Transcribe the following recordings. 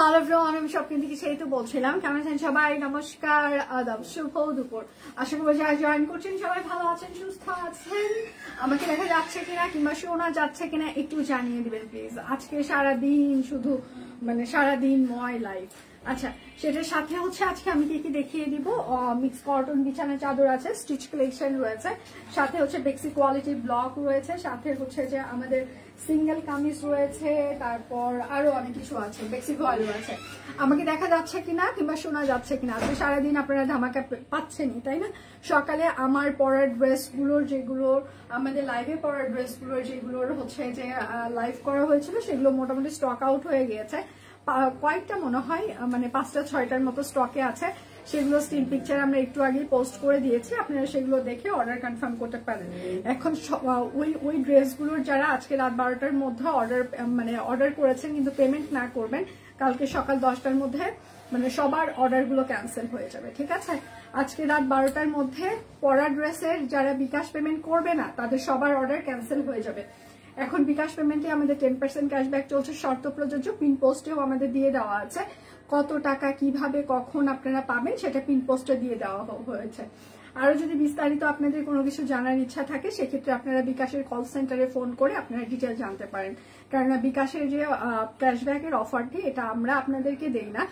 Hello everyone, আমি স্বপ্ন থেকে সেই তো বলছিলাম। কেমন আছেন সবাই? নমস্কার, আদাব, শুভ দুপুর। আশা করি যারা জয়েন করছেন সবাই ভালো আছেন, সুস্থ আছেন। আমাকে দেখা যাচ্ছে কিনা কিংবা শোনা যাচ্ছে কিনা একটু জানিয়ে দিবেন প্লিজ। আজকে সারাদিন শুধু সারাদিন ময় লাইফ। আচ্ছা, সেটার সাথে হচ্ছে আজকে আমি কি দেখিয়ে দিব। মিক্স কটন বিছানা চাদর আছে, স্টিচ কালেকশন রয়েছে, সাথে হচ্ছে বেক্সি কোয়ালিটি ব্লক রয়েছে, সাথে হচ্ছে যে আমাদের সিঙ্গেল কামিজ রয়েছে, তারপর আরো অনেক কিছু আছে, বেক্সি ভয়েল রয়েছে। আমাকে দেখা যাচ্ছে কিনা কিংবা শোনা যাচ্ছে কিনা? আজকে সারাদিন আপনারা ধামাকা পাচ্ছেনই, তাই না? সকালে আমার পরার ড্রেসগুলোর যেগুলো আমাদের লাইভে পরার ড্রেসগুলোর যেগুলোর হচ্ছে যে লাইভ করা হয়েছিল সেগুলো মোটামুটি স্টক আউট হয়ে গিয়েছে। কয়েকটা মনে হয় 5-6টার মতো স্টকে আছে। সেগুলো স্টিল পিকচার আমরা একটু আগেই পোস্ট করে দিয়েছি, আপনারা সেগুলো দেখে অর্ডার কনফার্ম করতে পারেন। এখন ওই ড্রেসগুলোর যারা আজকে রাত 12টার মধ্যে অর্ডার করেছেন কিন্তু পেমেন্ট না করবেন, কালকে সকাল 10টার মধ্যে সবার অর্ডারগুলো ক্যান্সেল হয়ে যাবে, ঠিক আছে? আজকে রাত 12টার মধ্যে পরা ড্রেসের যারা বিকাশ পেমেন্ট করবে না তাদের সবার অর্ডার ক্যান্সেল হয়ে যাবে। এখন বিকাশ পেমেন্টে আমাদের 10% ক্যাশব্যাক চলছে, শর্ত প্রযোজ্য। পিন পোস্টেও আমাদের দিয়ে দেওয়া আছে কত টাকা কিভাবে কখন আপনারা পাবেন, সেটা পিন পোস্টে দিয়ে দেওয়া হয়েছে। আরো যদি বিস্তারিত আপনাদের কোনো কিছু জানার ইচ্ছা থাকে সেক্ষেত্রে আপনারা বিকাশের কল সেন্টারে ফোন করে আপনারা ডিটেল জানতে পারেন। কেননা বিকাশের যে ক্যাশব্যাকের অফারটি এটা আমরা আপনাদেরকে দেই না,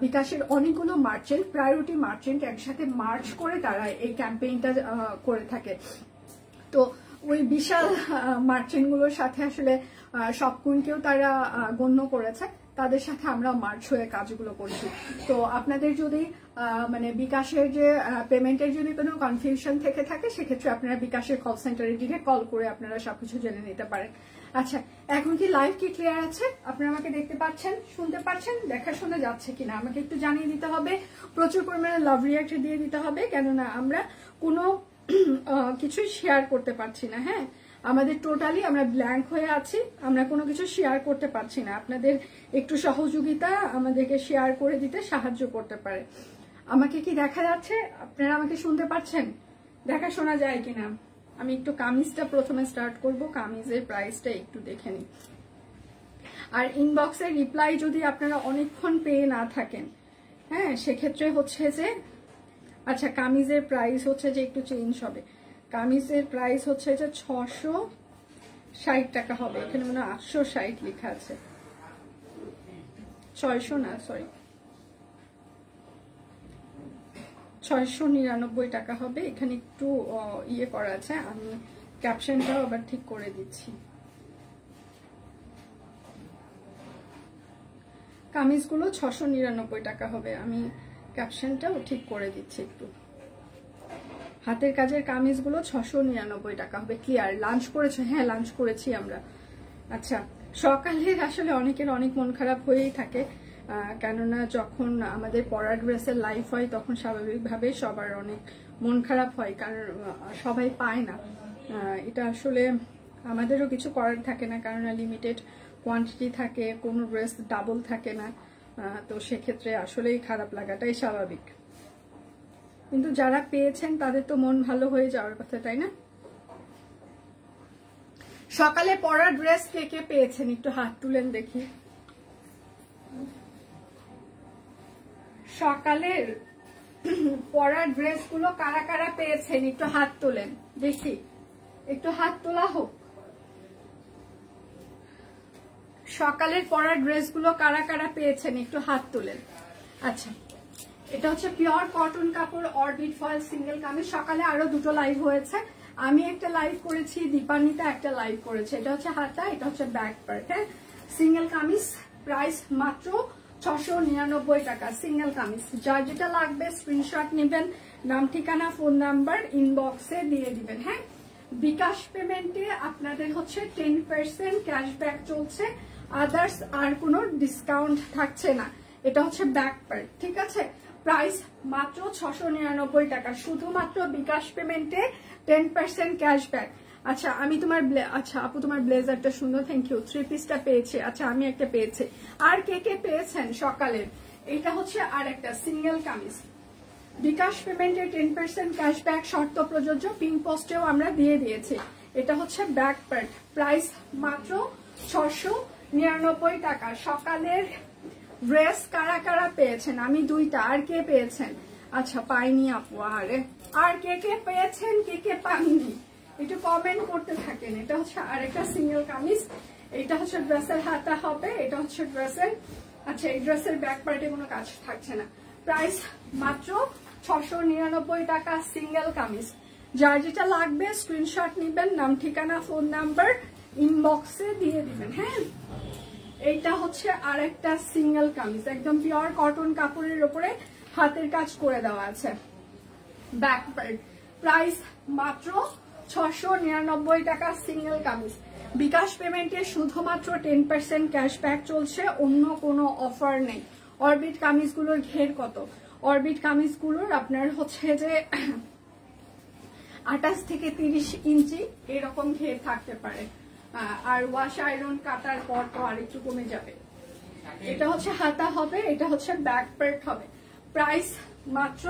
বিকাশের অনেকগুলো মার্চেন্ট, প্রায়োরিটি মার্চেন্ট একসাথে মার্চ করে তারা এই ক্যাম্পেইনটা করে থাকে। তো ওই বিশাল মার্চেন্টগুলোর সাথে আসলে সব কুইনকেও তারা গণ্য করেছে, তাদের সাথে আমরা মার্চ হয়ে কাজগুলো করছি। তো আপনাদের যদি বিকাশের যে পেমেন্টের যদি কোনো কনফিউশন থেকে থাকে সেক্ষেত্রে আপনারা বিকাশের কল সেন্টারে ডিরেক্ট কল করে আপনারা সবকিছু জেনে নিতে পারেন। আচ্ছা, এখন কি লাইভ কি ক্লিয়ার আছে? আপনারা আমাকে দেখতে পাচ্ছেন, শুনতে পাচ্ছেন? দেখা শোনা যাচ্ছে কিনা আমাকে একটু জানিয়ে দিতে হবে। প্রচুর পরিমাণে লাভ রিয়াক্ট দিয়ে দিতে হবে, কেননা আমরা কোনো কিছুই শেয়ার করতে পারছি না। হ্যাঁ, আমাদের টোটালি আমরা ব্ল্যাঙ্ক হয়ে আছি, আমরা কোনো কিছু শেয়ার করতে পারছি না। আপনাদের একটু সহযোগিতা আমাদেরকে শেয়ার করে দিতে সাহায্য করতে পারে। আমাকে কি দেখা যাচ্ছে? আপনারা আমাকে শুনতে পাচ্ছেন? দেখা শোনা যায় কিনা? আমি একটু কামিজটা প্রথমে স্টার্ট করব, কামিজের প্রাইসটা একটু দেখে নিই। আর ইনবক্সের রিপ্লাই যদি আপনারা অনেকক্ষণ পেয়ে না থাকেন, হ্যাঁ, সেক্ষেত্রে হচ্ছে যে আচ্ছা, কামিজের প্রাইস হচ্ছে যে একটু চেঞ্জ হবে। কামিজের প্রাইস হচ্ছে যে 660 টাকা হবে। এখানে মনে হয় 860 লেখা আছে, 600 না, সরি, 699 টাকা হবে। এখানে একটু ইয়ে করা আছে, আমি ক্যাপশনটাও আবার ঠিক করে দিচ্ছি। কামিজগুলো 699 টাকা হবে, আমি ক্যাপশনটাও ঠিক করে দিচ্ছি একটু। হাতের কাজের কামিজগুলো 699 টাকা হবে। ক্লিয়ার? লাঞ্চ করেছো? হ্যাঁ, লাঞ্চ করেছি আমরা। আচ্ছা, সকালে আসলে অনেকের অনেক মন খারাপ হয়েই থাকে, কেননা যখন আমাদের পরা ড্রেসের লাইফ হয় তখন স্বাভাবিকভাবে সবার অনেক মন খারাপ হয়, কারণ সবাই পায় না। এটা আসলে আমাদেরও কিছু করার থাকে না, কারণ লিমিটেড কোয়ান্টিটি থাকে, কোনো ড্রেস ডাবল থাকে না। তো সেক্ষেত্রে আসলেই খারাপ লাগাটাই স্বাভাবিক। কিন্তু যারা পেয়েছেন তাদের তো মন ভালো হয়ে যাওয়ার কথা, তাই না? সকালে পরা ড্রেস কে কে পেয়েছেন একটু হাত তুলেন দেখি। সকালের পরা ড্রেসগুলো কারা কারা পেয়েছেন একটু হাত তোলেন দেখি, একটু হাত তোলা হোক। সকালের পরা ড্রেসগুলো কারা কারা পেয়েছেন একটু হাত তোলেন। আচ্ছা, এটা হচ্ছে পিওর কটন কাপড় অরবিট ফয়েল সিঙ্গেল কামিজ। সকালে আরো দুটো লাইভ হয়েছে, আমি একটা লাইভ করেছি, দীপান্বিতা একটা লাইভ করেছে। এটা হচ্ছে হাতা, এটা হচ্ছে ব্যাক পার্ট। হ্যাঁ, সিঙ্গেল কামিজ, প্রাইস মাত্র 699 টাকা সিঙ্গেল কামিজ। যার যেটা লাগবে স্ক্রিনশট নেবেন, নাম ঠিকানা ফোন নাম্বার ইনবক্সে দিয়ে দিবেন। হ্যাঁ, বিকাশ পেমেন্টে আপনাদের হচ্ছে 10% ক্যাশব্যাক চলছে, আদার্স আর কোনো ডিসকাউন্ট থাকছে না। এটা হচ্ছে ব্যাক পার্ট, ঠিক আছে? প্রাইস মাত্র 699 টাকা, শুধুমাত্র বিকাশ পেমেন্টে 10% ক্যাশব্যাক। আচ্ছা, আমি তোমার আচ্ছা আপু, তোমার ব্লেজারটা সুন্দর, থ্যাংক ইউ। 3 পিসটা পেয়েছি। আচ্ছা, আমি একটা পেয়েছি। আর কে কে পেয়েছেন সকালের? এটা হচ্ছে আর একটা সিঙ্গেল কামিজ, বিকাশ পেমেন্টে 10% ক্যাশব্যাক শর্ত প্রযোজ্য, পিন পোস্টেও আমরা দিয়ে দিয়েছি। এটা হচ্ছে ব্যাক পার্ট, প্রাইস মাত্র 699 টাকা। সকালের ড্রেস কারা কারা পেয়েছেন? আমি 2টা, আর কে পেয়েছেন? আচ্ছা পাইনি আপু, আরে আর কে কে পেয়েছেন, কে কে পাননি একটু কমেন্ট করতে থাকেন। এটা হচ্ছে আরেকটা সিঙ্গেল কামিজ, এটা হচ্ছে ড্রেসের হাতা হবে, এটা হচ্ছে ড্রেসের, আচ্ছা এই ড্রেসের ব্যাক পার্টে কোনো কাজ থাকছে না। প্রাইস মাত্র 699 টাকা সিঙ্গেল কামিজ। যার যেটা লাগবে স্ক্রিনশট নিবেন, নাম ঠিকানা ফোন নাম্বার ইনবক্সে দিয়ে দিবেন। হ্যাঁ, এইটা হচ্ছে আরেকটা সিঙ্গেল কামিজ, একদম পিওর কটন কাপড়ের উপরে হাতের কাজ করে দেওয়া আছে, ব্যাক পার্ট। প্রাইস মাত্র 699 টাকা সিঙ্গেল কামিজ। বিকাশ পেমেন্টে শুধুমাত্র 10% ক্যাশব্যাক চলছে, অন্য কোনো অফার নেই। অরবিট কামিজগুলোর ঘের কত? অরবিট কামিজগুলোর আপনার হচ্ছে যে 28 থেকে 30 ইঞ্চি এরকম ঘের থাকতে পারে, আর ওয়াশ আয়রন কাটার পর তো আরেকটু কমে যাবে। এটা হচ্ছে হাতা হবে, এটা হচ্ছে ব্যাক পার্ট হবে। প্রাইস মাত্র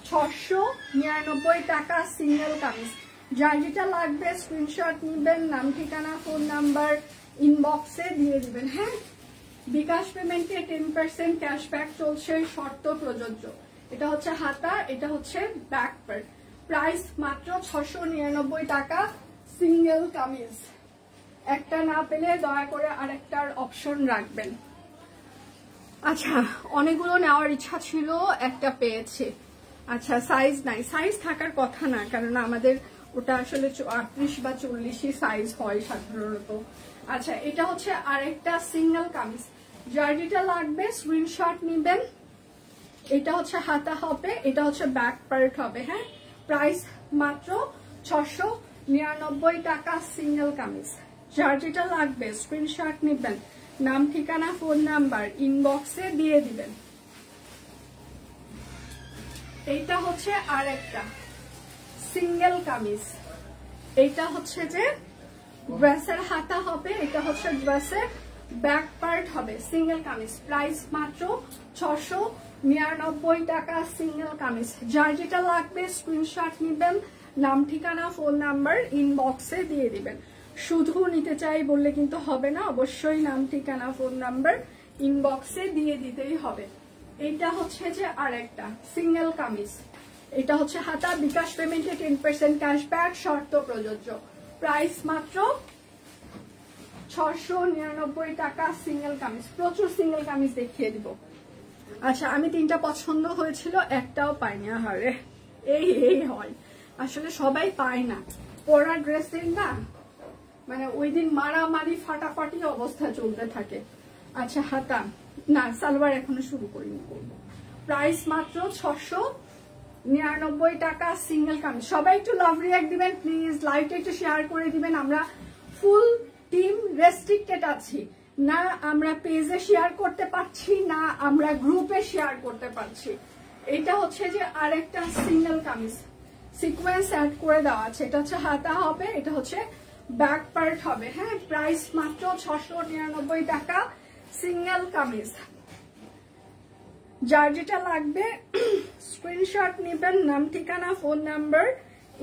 699 টাকা সিঙ্গেল কামিজ। যার যেটা লাগবে স্ক্রিনশট নিবেন, নাম ঠিকানা ফোন নাম্বার ইনবক্সে দিয়ে দিবেন। হ্যাঁ, বিকাশ পেমেন্টে 10% ক্যাশব্যাক চলছে, শর্ত প্রযোজ্য। এটা হচ্ছে হাতা, এটা হচ্ছে ব্যাক পার্ট। প্রাইস মাত্র 699 টাকা সিঙ্গেল কামিজ। একটা না পেলে দয়া করে আরেকটার অপশন রাখবেন। আচ্ছা, অনেকগুলো নেওয়ার ইচ্ছা ছিল, একটা পেয়েছি। আচ্ছা সাইজ নাই, সাইজ থাকার কথা না, কারণ আমাদের ওটা আসলে 38 বা 40 সাইজ হয় সাধারণত। আচ্ছা, এটা হচ্ছে আরেকটা সিঙ্গেল কামিজ। যার যেটা লাগবে স্ক্রিনশট নিবেন। এটা হচ্ছে হাতা হবে, এটা হচ্ছে ব্যাক পার্ট হবে। হ্যাঁ, প্রাইস মাত্র 699 টাকা সিঙ্গেল কামিজ। যার যেটা লাগবে স্ক্রিনশট নিবেন, নাম ঠিকানা ফোন নাম্বার ইনবক্সে দিয়ে দিবেন। এইটা হচ্ছে আরেকটা সিঙ্গেল কামিজ। এইটা হচ্ছে যে ড্রেসের হাতা হবে, এটা হচ্ছে ড্রেসের ব্যাক পার্ট হবে, সিঙ্গেল কামিজ। প্রাইস মাত্র 699 টাকা সিঙ্গেল কামিজ। যার যেটা লাগবে স্ক্রিনশট নিবেন, নাম ঠিকানা ফোন নাম্বার ইনবক্সে দিয়ে দিবেন। শুধু নিতে চাই বললে কিন্তু হবে না, অবশ্যই নাম ঠিকানা ফোন নাম্বার ইনবক্সে দিয়ে দিতেই হবে। এটা হচ্ছে যে আরেকটা সিঙ্গেল কামিজ। এটা হচ্ছে হাতা, বিকাশ পেমেন্টে 10% ক্যাশব্যাক, শর্ত প্রযোজ্য। প্রাইস মাত্র 699 টাকা সিঙ্গেল কামিজ। প্রচুর সিঙ্গেল কামিজ দেখিয়ে দিব। আচ্ছা, আমি 3টা পছন্দ হয়েছিল, একটাও পাইনি। আহারে, এই হয় আসলে, সবাই পায় না। পরা ড্রেসের না মানে ওই দিন মারামারি ফাটাফাটি অবস্থা চলতে থাকে। আচ্ছা, হাতা না, সালোয়ার এখনো শুরু করিনি, করবো। প্রাইস মাত্র 699 টাকা সিঙ্গেল কামিজ। সবাই একটু লাভ রিঅ্যাক্ট দিবেন প্লিজ, লাইভটা একটু শেয়ার করে দিবেন। আমরা ফুল টিম রেস্ট্রিক্টেড আছি না, আমরা পেজে শেয়ার করতে পারছি না, আমরা গ্রুপে শেয়ার করতে পারছি। এটা হচ্ছে যে আরেকটা সিঙ্গেল কামিজ, সিকোয়েন্স অ্যাড করে দেওয়া আছে। এটা হচ্ছে হাতা হবে, এটা হচ্ছে ব্যাক পার্ট হবে। হ্যাঁ, প্রাইস মাত্র 699 টাকা সিঙ্গেল কামিজ। যার যেটা লাগবে স্ক্রিনশট নেবেন, নাম ঠিকানা ফোন নাম্বার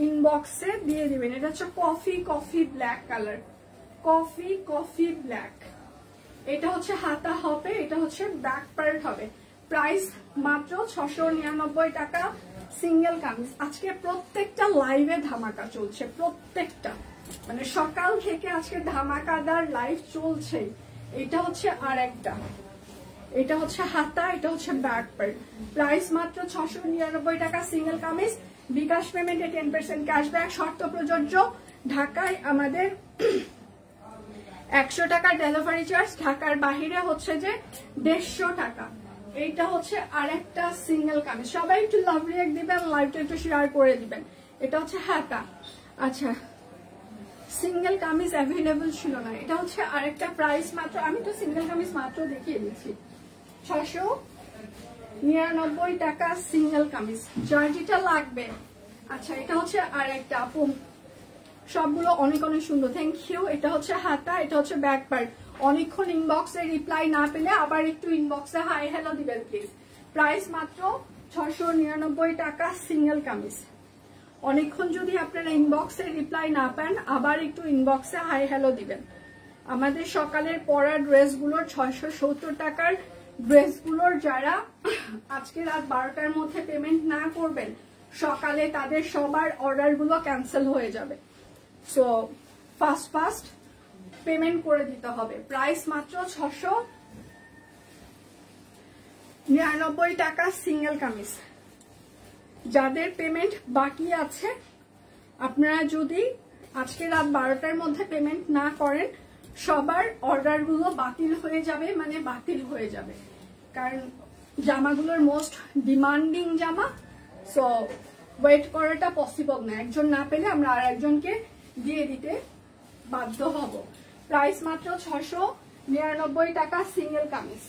ইনবক্সে দিয়ে দিবেন। এটা হচ্ছে coffee black colour, coffee black. এটা হচ্ছে হাতা হবে, এটা হচ্ছে ব্যাক পার্ট হবে। প্রাইস মাত্র 699 টাকা সিঙ্গেল কামিজ। আজকে প্রত্যেকটা লাইভে ধামাকা চলছে, প্রত্যেকটা মানে সকাল থেকে আজকে ধামাকাদার লাইভ চলছে। এটা হচ্ছে আরেকটা, এটা হচ্ছে হাতা, এটা হচ্ছে ব্যাক পার্ট। প্রাইস মাত্র 699 টাকা সিঙ্গেল কামিজ। বিকাশ পেমেন্টে 10% ক্যাশব্যাক, শর্ত প্রযোজ্য। ঢাকায় আমাদের 100 টাকা ডেলিভারি চার্জ, ঢাকার বাহিরে হচ্ছে যে 150 টাকা। এইটা হচ্ছে আরেকটা সিঙ্গেল কামিজ। সবাই একটু লাভ রিঅ্যাক্ট দিবেন, লাইভটা একটু শেয়ার করে দিবেন। এটা হচ্ছে হাতা। আচ্ছা, সিঙ্গেল কামিজ অ্যাভেলেবল ছিল না, এটা হচ্ছে আরেকটা। প্রাইস মাত্র, আমি তো সিঙ্গেল কামিজ মাত্র দেখিয়ে দিচ্ছি, 699 টাকা সিঙ্গেল কামিজ। যার যেটা লাগবে। আচ্ছা, এটা হচ্ছে আরেকটা আপু, সবগুলো অনেক অনেক সুন্দর, থ্যাংক ইউ। এটা হচ্ছে হাতা, এটা হচ্ছে ব্যাক পার্ট। অনেকক্ষণ ইনবক্সে রিপ্লাই না পেলে আবার একটু ইনবক্সে হাই হ্যালো দিবেন প্লিজ। প্রাইস মাত্র 699 টাকা সিঙ্গেল কামিজ। অনেকক্ষণ যদি আপনারা ইনবক্সে রিপ্লাই না পান, আবার একটু ইনবক্সে হাই হ্যালো দিবেন। আমাদের সকালের পরা ড্রেসগুলোর 670 টাকার ড্রেসগুলোর যারা আজকে রাত 12টার মধ্যে পেমেন্ট না করবেন, সকালে তাদের সবার অর্ডারগুলো ক্যান্সেল হয়ে যাবে। সো ফাস্ট পেমেন্ট করে দিতে হবে। প্রাইস মাত্র 699 টাকা সিঙ্গেল কামিজ। যাদের পেমেন্ট বাকি আছে, আপনারা যদি আজকে রাত 12টার মধ্যে পেমেন্ট না করেন, সবার অর্ডারগুলো বাতিল হয়ে যাবে, মানে বাতিল হয়ে যাবে। কারণ জামাগুলোর মোস্ট ডিমান্ডিং জামা, সো ওয়েট করাটা পসিবল না। একজন না পেলে আমরা আর একজনকে দিয়ে দিতে বাধ্য হব। প্রাইস মাত্র 699 টাকা সিঙ্গেল কামিজ।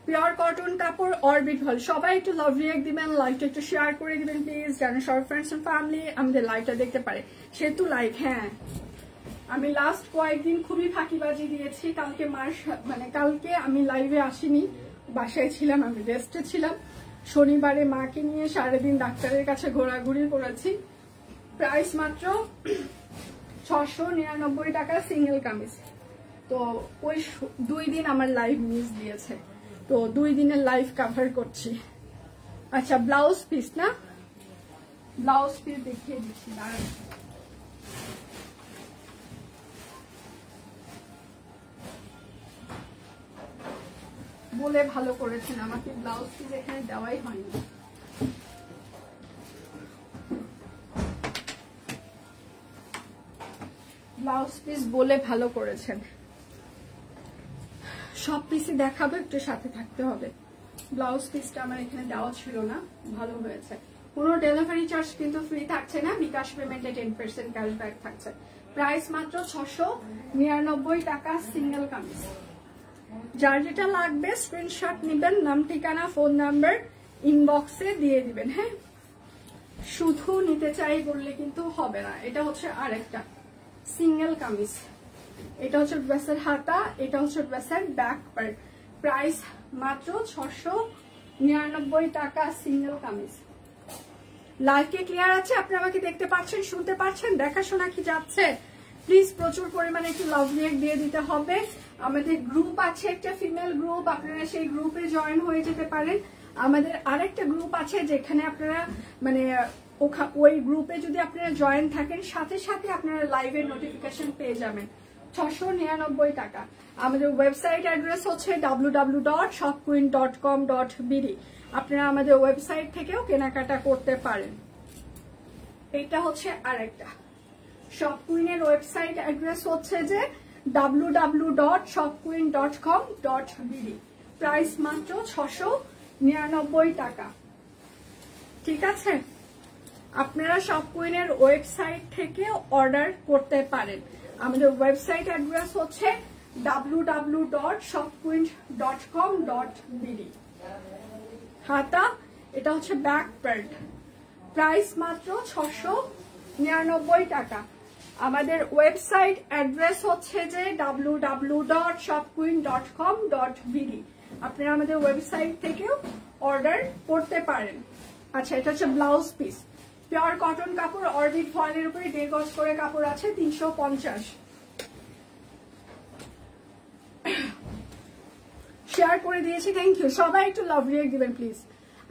পিওর কটন কাপড় অরবিট ভল। সবাই একটু লাভ রিঅ্যাক্ট দিবেন, লাইভটা একটু শেয়ার করে দিবেন প্লিজ, যেন সব ফ্রেন্ডস এন্ড ফ্যামিলি আমাদের লাইভটা দেখতে পারে। সেহেতু লাইভ, হ্যাঁ আমি লাস্ট কয়েকদিন খুবই ফাঁকিবাজি দিয়েছি। কালকে কালকে আমি লাইভে আসিনি, বাসায় ছিলাম, আমি রেস্টে ছিলাম। শনিবারে মাকে নিয়ে সারাদিন ডাক্তারের কাছে ঘোরাঘুরি করেছি। প্রাইস মাত্র 699 টাকা সিঙ্গেল কামিজ। তো ওই 2 দিন আমার লাইভ মিস দিয়েছে, তো 2 দিনের লাইভ কভার করছি। আচ্ছা ব্লাউজ পিস না, ব্লাউজ পিস দেখিয়ে দিচ্ছি দাঁড়ান। বলে ভালো করেছেন, আমাকে ব্লাউজ পিস এখানে দেওয়াই হয়নি। ব্লাউজ পিস বলে ভালো করেছেন। সব পিসই দেখাবো, একটু সাথে থাকতে হবে। ব্লাউজ পিসটা আমার এখানে দেওয়া ছিল না, ভালো হয়েছে। কোনো ডেলিভারি চার্জ কিন্তু ফ্রি থাকছে না, বিকাশ পেমেন্টে 10% ক্যাশব্যাক থাকছে। প্রাইস মাত্র 699 টাকা সিঙ্গেল কামিজ। যার যেটা লাগবে স্ক্রিনশট নেবেন, নাম ঠিকানা ফোন নাম্বার ইনবক্সে দিয়ে দিবেন। হ্যাঁ, শুধু নিতে চাই বললে কিন্তু হবে না। এটা হচ্ছে আরেকটা সিঙ্গেল কামিজ। এটা হচ্ছে ড্রেসের হাতা, এটা হচ্ছে ড্রেসের ব্যাক পার্ট। প্রাইস মাত্র 699 টাকা সিঙ্গেল কামিজ। লাইভ কে ক্লিয়ার আছে? আপনি আমাকে দেখতে পাচ্ছেন, শুনতে পাচ্ছেন? দেখাশোনা কি যাচ্ছে? প্লিজ প্রচুর পরিমাণে একটু লাভ রিঅ্যাক্ট দিয়ে দিতে হবে। আমাদের গ্রুপ আছে, একটা ফিমেল গ্রুপ, আপনারা সেই গ্রুপে জয়েন হয়ে যেতে পারেন। আমাদের আরেকটা গ্রুপ আছে যেখানে আপনারা ওই গ্রুপে যদি আপনারা জয়েন থাকেন, সাথে সাথে আপনারা লাইভের নোটিফিকেশন পেয়ে যাবেন। 699 টাকা। আমাদের ওয়েবসাইট অ্যাড্রেস হচ্ছে www.shopqueen.com.bd। আপনারা আমাদের ওয়েবসাইট থেকেও কেনাকাটা করতে পারেন। এটা হচ্ছে আরেকটা শপকুইনের ওয়েবসাইট অ্যাড্রেস হচ্ছে যে www.shopqueen.com.bd। প্রাইস মাত্র 699 টাকা। ঠিক আছে, আপনারা শপকুইনের ওয়েবসাইট থেকে অর্ডার করতে পারেন। আমাদের ওয়েবসাইট অ্যাড্রেস হচ্ছে www.shopqueen.com.bd। হাতা, এটা হচ্ছে ব্যাক পার্ট। প্রাইস মাত্র 699 টাকা। আমাদের ওয়েবসাইট অ্যাড্রেস হচ্ছে যে www.shopqueen.com.bd। আপনারা আমাদের ওয়েবসাইট থেকেও অর্ডার করতে পারেন। আচ্ছা, এটা হচ্ছে ব্লাউজ পিস। পিওর কটন কাপড়, অরবিট ফয়েলের উপরে 1.5 গজ করে কাপড় আছে, 350। শেয়ার করে দিয়েছি, থ্যাংক ইউ। সবাই একটু লাভ রিঅ্যাক্ট দিবেন প্লিজ।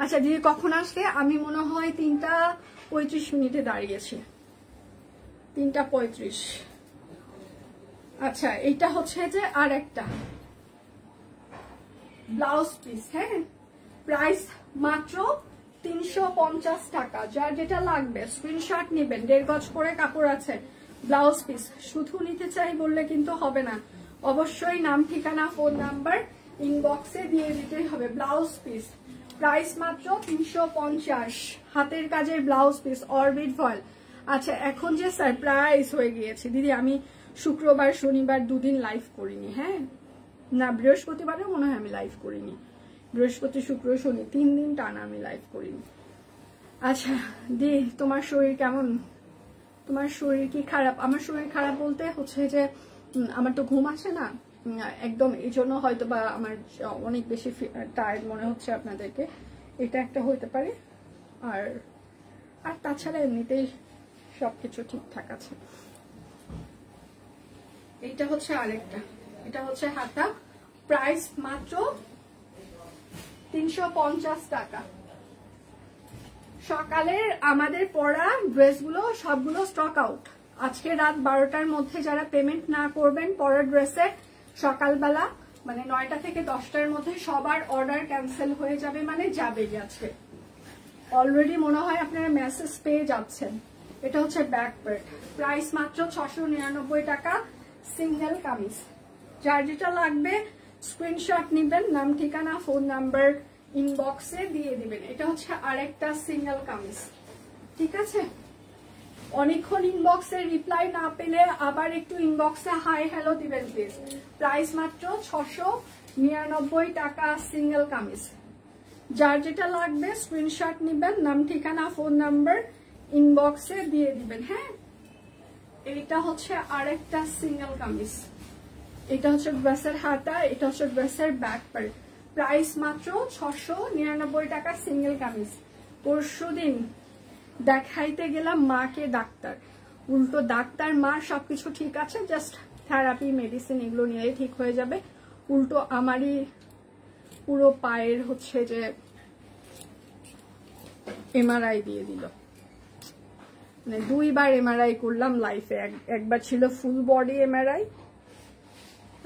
আচ্ছা, দিয়ে কখন আসলে? আমি মনে হয় 3:35 দাঁড়িয়েছি, 3:35। আচ্ছা, এটা হচ্ছে যে আর একটা ব্লাউজ পিস। হ্যাঁ, প্রাইস মাত্র 350 টাকা। যার যেটা লাগবে স্ক্রিনশট নেবেন। 1.5 গজ করে কাপড় আছে, ব্লাউজ পিস। শুধু নিতে চাই বললে কিন্তু হবে না, অবশ্যই নাম ঠিকানা ফোন নাম্বার ইনবক্সে দিয়ে দিতে হবে। ব্লাউজ পিস প্রাইস মাত্র 350। হাতের কাজের ব্লাউজ পিস, অরবিট ফয়েল। আচ্ছা, এখন যে সারপ্রাইজ হয়ে গিয়েছে দিদি, আমি শুক্রবার শনিবার 2 দিন লাইভ করিনি। হ্যাঁ না, বৃহস্পতিবারেও মনে হয় আমি লাইভ করিনি। বৃহস্পতি শুক্র শনি 3 দিন টানা আমি লাইভ করিনি। আচ্ছা দি, তোমার শরীর কেমন? তোমার শরীর কি খারাপ? আমার শরীর খারাপ বলতে হচ্ছে যে আমার তো ঘুম আসে না একদম, এই জন্য হয়তো বা আমার অনেক বেশি টায়ার্ড মনে হচ্ছে আপনাদেরকে, এটা একটা হইতে পারে। আর তাছাড়া এমনিতেই সবকিছু ঠিকঠাক আছে। এইটা হচ্ছে আরেকটা, এটা হচ্ছে হাতা, প্রাইস মাত্র 350 টাকা। সকালের আমাদের পরা ড্রেসগুলো সবগুলো স্টক আউট। আজকে রাত 12টার মধ্যে যারা পেমেন্ট না করবেন পরা ড্রেসের, সকালবেলা মানে 9টা থেকে 10টার মধ্যে সবার অর্ডার ক্যান্সেল হয়ে যাবে, মানে যাবেই আজকে। অলরেডি মনে হয় আপনারা মেসেজ পেয়ে যাচ্ছেন। এটা হচ্ছে ব্যাক পার্ট, প্রাইস মাত্র 699 টাকা, সিঙ্গেল কামিজ। যার যেটা লাগবে স্ক্রিনশট নিবেন, নাম ঠিকানা ফোন নাম্বার ইনবক্সে দিয়ে দিবেন। এটা হচ্ছে আরেকটা সিঙ্গেল কামিজ, ঠিক আছে? অনেকক্ষণ ইনবক্সে রিপ্লাই না পেলে আবার একটু ইনবক্সে হাই হ্যালো দিবেন প্লিজ। প্রাইস মাত্র 699 টাকা, সিঙ্গেল কামিজ। যার যেটা লাগবে স্ক্রিনশট নিবেন, নাম ঠিকানা ফোন নাম্বার ইনবক্সে দিয়ে দিবেন। হ্যাঁ, এটা হচ্ছে আরেকটা সিঙ্গেল কামিজ। এটা হচ্ছে ড্রেসের হাতা, এটা হচ্ছে ড্রেসের ব্যাক পার্ট, প্রাইস মাত্র 699 টাকা, সিঙ্গেল কামিজ। পরশুদিন দেখাইতে গেলাম মাকে ডাক্তার, উল্টো ডাক্তার মা সবকিছু ঠিক আছে, জাস্ট থেরাপি মেডিসিন এগুলো নিয়ে ঠিক হয়ে যাবে, উল্টো আমারই পুরো পায়ের হচ্ছে যে এমআরআই দিয়ে দিল। মানে 2বার এমআরআই করলাম লাইফে, একবার ছিল ফুল বডি এমআরআই।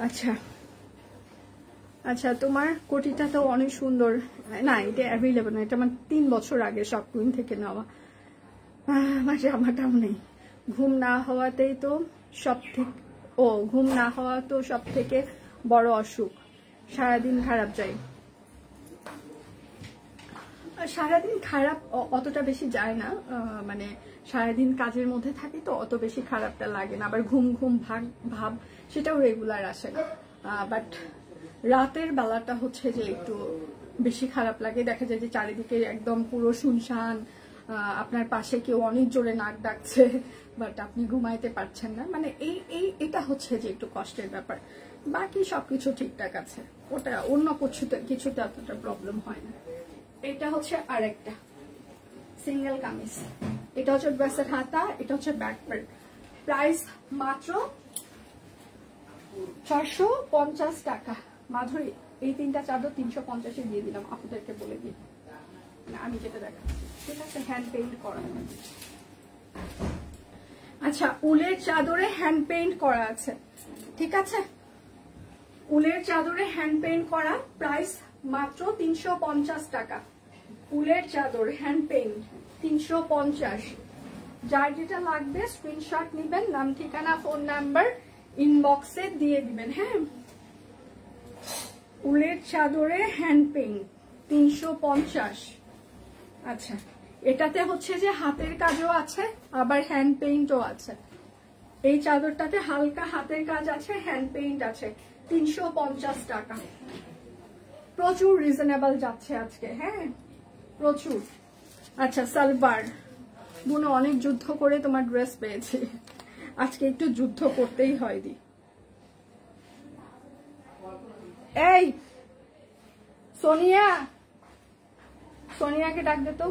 আচ্ছা আচ্ছা, তোমার কোটিটা তো অনেক সুন্দর। না, এটা অ্যাভেলেবল না, এটা আমার 3 বছর আগে সব কুইন থেকে নেওয়া। মানে আমারটাও নেই। ঘুম না হওয়াতেই তো সব থেকে, ঘুম না হওয়া তো সব থেকে বড় অসুখ। সারাদিন খারাপ যায়, সারাদিন খারাপ অতটা বেশি যায় না, মানে সারাদিন কাজের মধ্যে থাকি তো অত বেশি খারাপটা লাগে না। আবার ঘুম ঘুম ভাব সেটাও রেগুলার আসে না, বাট রাতের বেলাটা হচ্ছে যে একটু বেশি খারাপ লাগে। দেখা যায় যে চারিদিকে একদম পুরো শুনশান, আপনার পাশে কেউ অনেক জোরে নাক ডাকছে, বাট আপনি ঘুমাইতে পারছেন না। মানে এটা হচ্ছে যে একটু কষ্টের ব্যাপার। বাকি সবকিছু ঠিকঠাক আছে, ওটা অন্য কিছুতে এতটা প্রবলেম হয় না। এটা হচ্ছে আরেকটা সিঙ্গেল কামিজ, এটা হচ্ছে ড্রেসের হাতা, এটা হচ্ছে ব্যাক পার্ট, প্রাইস মাত্র 650 টাকা। মাধুরী, এই 3টা চাদর 350-এ দিয়ে দিলাম, আপনাদেরকে বলে দিই, আমি যেটা দেখাচ্ছি, ঠিক আছে? হ্যান্ড পেইন্ট করা। আচ্ছা, উলের চাদরে হ্যান্ড পেইন্ট করা আছে, ঠিক আছে? উলের চাদরে হ্যান্ড পেইন্ট করা, প্রাইস মাত্র 350 টাকা। উলের চাদর হ্যান্ড পেইন্ট 350। যার যেটা লাগবে স্ক্রিনশট নিবেন, নাম ঠিকানা ফোন নাম্বার ইনবক্সে দিয়ে দিবেন। হ্যাঁ, উলের চাদরে হ্যান্ড পেইন্ট 350। আচ্ছা, এটাতে হচ্ছে যে হাতের কাজও আছে, আবার হ্যান্ড পেইন্টও আছে। এই চাদরটাতে হালকা হাতের কাজ আছে, হ্যান্ড পেইন্ট আছে, 350 টাকা। প্রচুর রিজনেবল যাচ্ছে আজকে, হ্যাঁ প্রচুর। আচ্ছা, সালবার বুনো, অনেক যুদ্ধ করে তোমার ড্রেস পেয়েছি, আজকে একটু যুদ্ধ করতেই হয়। দি এই সোনিয়া, সোনিয়াকে ডাক দে তো,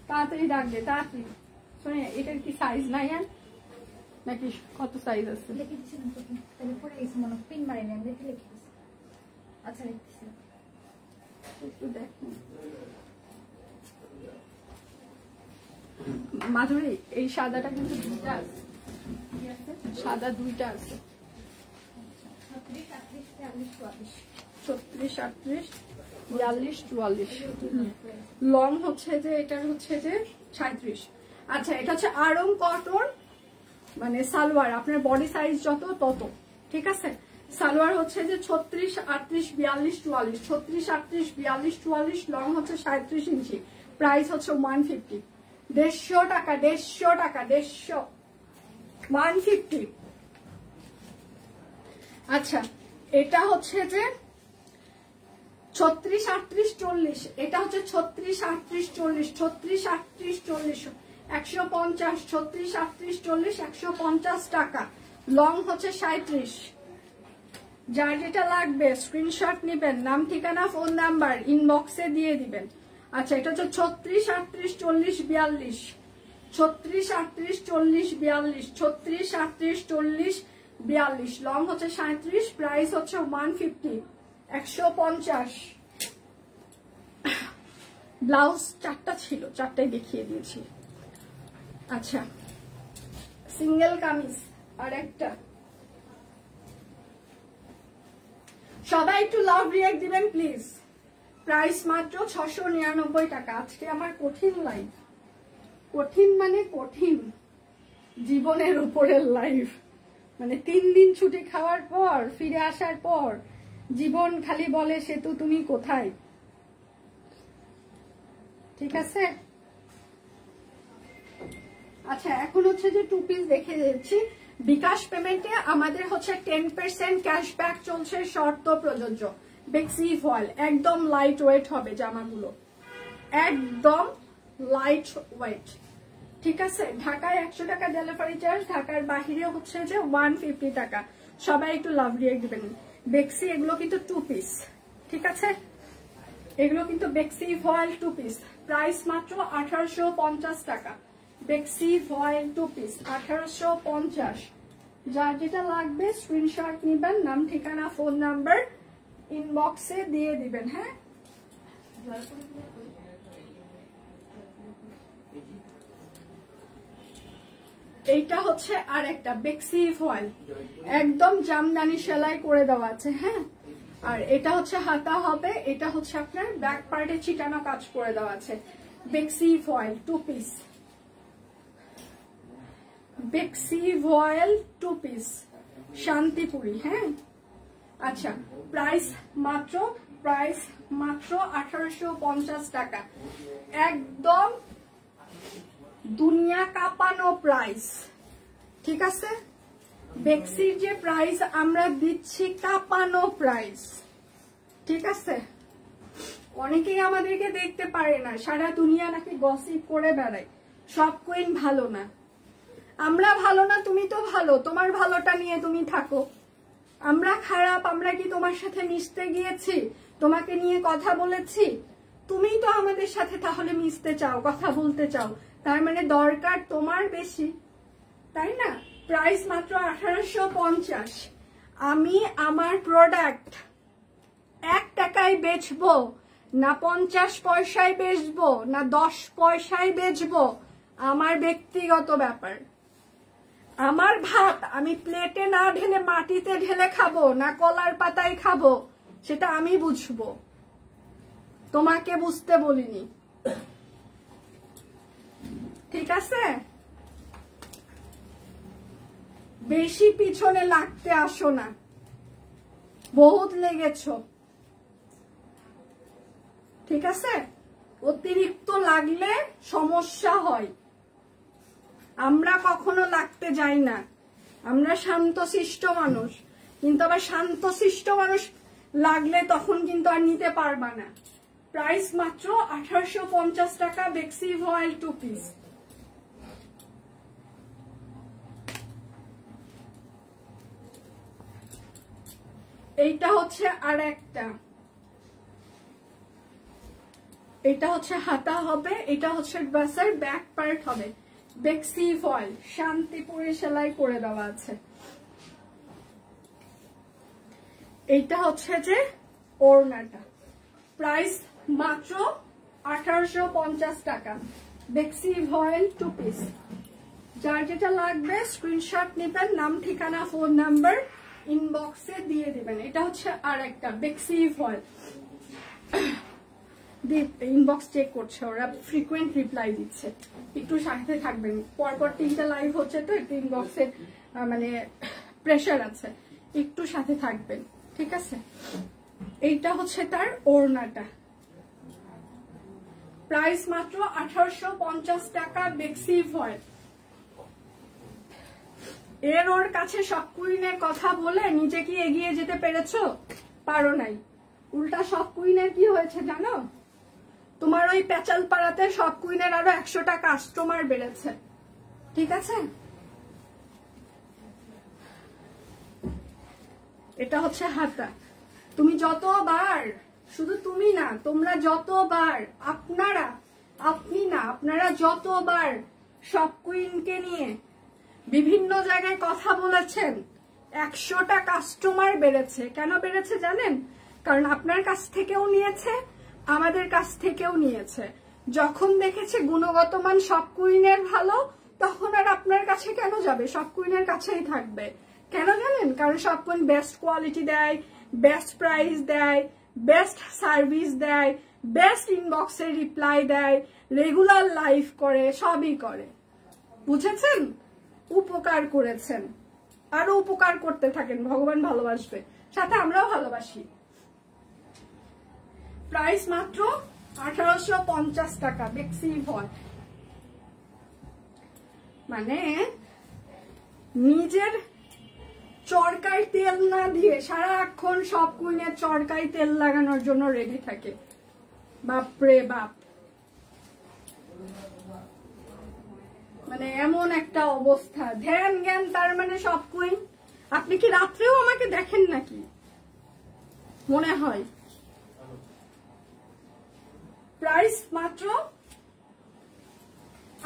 তাড়াতাড়ি ডাক দে, তাড়াতাড়ি। সোনিয়া, এটার কি সাইজ নাই আর নাকি কত সাইজ আছে? আচ্ছা, লিখতেছি, একটু দেখ। মাধুরী, এই সাদাটা কিন্তু 2টা আছে, সাদা 2টা আছে, 36, 38, 42, 44। লং হচ্ছে যে এটার হচ্ছে যে 37। আচ্ছা, এটা হচ্ছে আরং কটন, মানে সালোয়ার আপনার বডি সাইজ যত তত, ঠিক আছে? সালোয়ার হচ্ছে যে 36, 38, 42, 44, 36, 38, 42, 44, লং হচ্ছে 37 ইঞ্চি, প্রাইস হচ্ছে 150, 150 টাকা, 150 টাকা, 150, 150। আচ্ছা, এটা হচ্ছে যে 36, 38, 40, এটা হচ্ছে 36, 38, 40, 36, 38, 40, 150, 36, 38, 40, 150 টাকা, লং হচ্ছে 37। যার যেটা লাগবে স্ক্রিনশট নিবেন, নাম ঠিকানা ফোন নাম্বার ইনবক্সে দিয়ে দিবেন। আচ্ছা, এটা হচ্ছে 36, 38, 40, 42, 36, 38, 40, 42, 36, 38, 40, 42, লং হচ্ছে 37, প্রাইস হচ্ছে 150, 150। ব্লাউজ 4টা ছিল, 4টাই দেখিয়ে দিয়েছি। আচ্ছা, সিঙ্গেল কামিজ আর একটা। সবাই একটু লাভ রিঅ্যাক্ট দিবেন প্লিজ। প্রাইস মাত্র 699 টাকা। আজকে আমার কঠিন লাইভ, কঠিন মানে কঠিন, জীবনের উপরের লাইভ। মানে 3 দিন ছুটি খাওয়ার পর ফিরে আসার পর জীবন খালি বলে সেতু তুমি কোথায়। ঠিক আছে, আচ্ছা এখন হচ্ছে যে 2 পিস দেখে দিচ্ছি। বিকাশ পেমেন্টে আমাদের হচ্ছে 10% ক্যাশব্যাক চলছে, শর্ত প্রযোজ্য। বেক্সি ফয়েল, একদম লাইট ওয়েট হবে জামাগুলো, একদম লাইট ওয়েট। ঠিক আছে, ঢাকায় 100 টাকা ডেলিভারি চার্জ, ঢাকার বাহিরে হচ্ছে যে 150 টাকা। সবাই একটু লাভ রিঅ্যাক্ট দিবেন। বেক্সি এগুলো কিন্তু 2 পিস, ঠিক আছে, এগুলো কিন্তু বেক্সি ফয়েল 2 পিস, প্রাইস মাত্র 1850 টাকা। বেক্সি ফয়েল 2 পিস 1850। যার যেটা লাগবে স্ক্রিনশট নিবেন, নাম ঠিকানা ফোন নাম্বার ইনবক্সে দিয়ে দিবেন। হ্যাঁ, এইটা হচ্ছে আর একটা বেক্সি ফয়েল, একদম জামদানি সেলাই করে দেওয়া আছে। হ্যাঁ, আর এটা হচ্ছে হাতা হবে, এটা হচ্ছে আপনার ব্যাক পার্টে চিটানো কাজ করে দেওয়া আছে। বেক্সি ফয়েল 2 পিস, বেক্সি ফয়েল 2 পিস শান্তিপুরি। হ্যাঁ, আচ্ছা, প্রাইস মাত্র 1850 টাকা। একদম দুনিয়া কাঁপানো প্রাইস, ঠিক আছে। বেক্সির যে প্রাইস আমরা দিচ্ছি কাঁপানো প্রাইস, ঠিক আছে। অনেকেই আমাদেরকে দেখতে পারে না, সারা দুনিয়া নাকি গসিপ করে বেড়ায় সব কুইন ভালো না। আমরা ভালো না, তুমি তো ভালো, তোমার ভালোটা নিয়ে তুমি থাকো। আমরা খারাপ, আমরা কি তোমার সাথে মিশতে গিয়েছি, তোমাকে নিয়ে কথা বলেছি? তুমি তো আমাদের সাথে তাহলে মিশতে চাও, কথা বলতে চাও, তার মানে দরকার তোমার বেশি, তাই না? প্রাইস মাত্র 1850। আমি আমার প্রোডাক্ট 1 টাকায় বেচবো না 50 পয়সায় বেচবো না 10 পয়সায় বেচবো, আমার ব্যক্তিগত ব্যাপার। আমার ভাত আমি প্লেটে না ঢেলে মাটিতে ঢেলে খাবো না কলার পাতায় খাবো, সেটা আমি বুঝবো, তোমাকে বুঝতে বলিনি, ঠিক আছে। বেশি পিছনে লাগতে আসো না, বহুত লেগেছ, ঠিক আছে। অতিরিক্ত লাগলে সমস্যা হয়, আমরা কখনো লাগতে যাই না, আমরা শান্তশিষ্ট মানুষ। কিন্তু আবার শান্তশিষ্ট মানুষ লাগলে তখন কিন্তু আর নিতে পারবা না। প্রাইস মাত্র 1850 টাকা, বেক্সি ফয়েল 2 পিস। এইটা হচ্ছে আর একটা, এটা হচ্ছে হাতা হবে, এটা হচ্ছে ড্রেসের ব্যাক পার্ট হবে। বেক্সি ফয়েল শান্তিপুরি সেলাই করে দেওয়া আছে। এইটা হচ্ছে যে ওড়নাটা, প্রাইস মাত্র 1850 টাকা। বেক্সি ফয়েল 2 পিস। যার যেটা লাগবে স্ক্রিনশট নেবেন, নাম ঠিকানা ফোন নাম্বার ইনবক্সে দিয়ে দিবেন। এটা হচ্ছে আর একটা বেক্সি ফয়েল। ইনবক্স চেক করছে, ওরা ফ্রিকুয়েন্ট রিপ্লাই দিচ্ছে, একটু সাথে থাকবেন। পরপর 3টা লাইভ হচ্ছে তো একটু ইনবক্সের মানে প্রেশার আছে, একটু সাথে থাকবেন, ঠিক আছে। এইটা হচ্ছে তার ওড়নাটা, প্রাইস মাত্র 1850 টাকা, বেক্সি ফয়েল। এর ওর কাছে সব কুইনের কথা বলে নিজে কি এগিয়ে যেতে পেরেছো? পারো নাই। উল্টা সব কুইনের কি হয়েছে জানো? তোমার ওই পেঁচাল পাড়াতে সব কুইনের আরো 100টা কাস্টমার বেড়েছে, ঠিক আছে। এটা হচ্ছে হাতা। তুমি যতবার, শুধু তুমি না, তোমরা যতবার, আপনারা যতবার সব কুইনকে নিয়ে বিভিন্ন জায়গায় কথা বলেছেন, 100টা কাস্টমার বেড়েছে। কেন বেড়েছে জানেন? কারণ আপনার কাছ থেকেও নিয়েছে, আমাদের কাছ থেকেও নিয়েছে। যখন দেখেছে গুণগত মান সব কুইনের ভালো, তখন আর আপনার কাছে কেন যাবে? সব কুইনের কাছেই থাকবে। কেন জানেন? কারণ সব কুইন বেস্ট কোয়ালিটি দেয়, বেস্ট প্রাইস দেয়, বেস্ট সার্ভিস দেয়, বেস্ট ইনবক্সে রিপ্লাই দেয়, রেগুলার লাইভ করে, সবই করে। বুঝেছেন? উপকার করেছেন, আরো উপকার করতে থাকেন, ভগবান ভালোবাসবে, সাথে আমরাও ভালোবাসি। প্রাইস মাত্র 1850 টাকা। বেক্সি ভয় মানে নিজের চরকায় তেল না দিয়ে সারাক্ষণ সব কুইনের চরকায় তেল লাগানোর জন্য রেডি থাকে। বাপরে বাপ, মানে এমন একটা অবস্থা, ধ্যান জ্ঞান তার মানে সব কুইন। আপনি কি রাত্রেও আমাকে দেখেন নাকি মনে হয়? প্রাইস মাত্র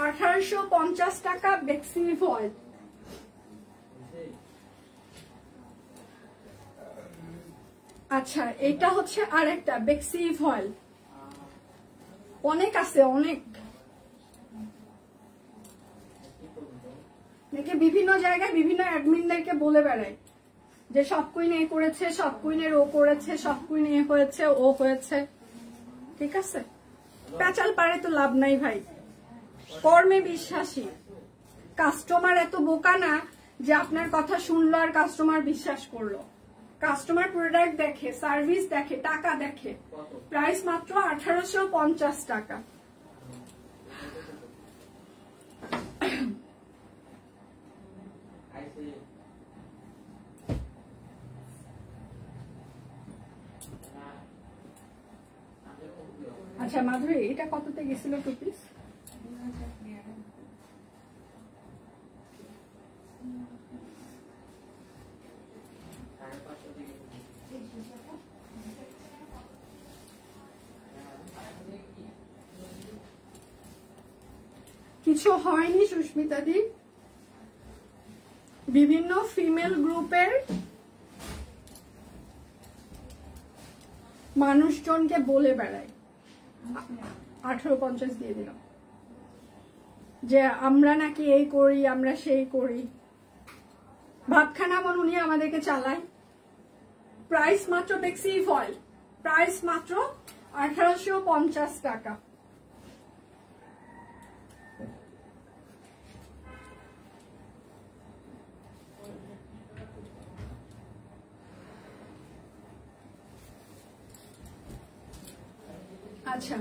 1850 টাকা বেক্সি ভয়েল। আচ্ছা, এটা হচ্ছে আরেকটা বেক্সি ভয়েল। অনেক আছে, অনেক। বিভিন্ন জায়গায় বিভিন্ন অ্যাডমিনদেরকে বলে বেড়ায় যে সব কুইন এ করেছে, সব কুইনের ও করেছে, সব কুইন এ হয়েছে, ও হয়েছে। ঠিক আছে, প্যাচাল পারে তো লাভ নাই ভাই। কর্মে বিশ্বাসী। কাস্টমার এত বোকা না যে আপনার কথা শুনলো আর কাস্টমার বিশ্বাস করলো। কাস্টমার প্রোডাক্ট দেখে, সার্ভিস দেখে, টাকা দেখে। প্রাইস মাত্র 1850 টাকা। আচ্ছা মাধুরী, এটা কততে গেছিল টু পিস? কিছু হয়নি সুস্মিতা দি। বিভিন্ন ফিমেল গ্রুপের মানুষজনকে বলে বেড়ায়। 1850 দিয়ে দিলাম যে আমরা নাকি এই করি, আমরা সেই করি। ভাবখানা মন উনি আমাদেরকে চালায়। প্রাইস মাত্র বেক্সি ফয়েল, প্রাইস মাত্র 1850 টাকা। আচ্ছা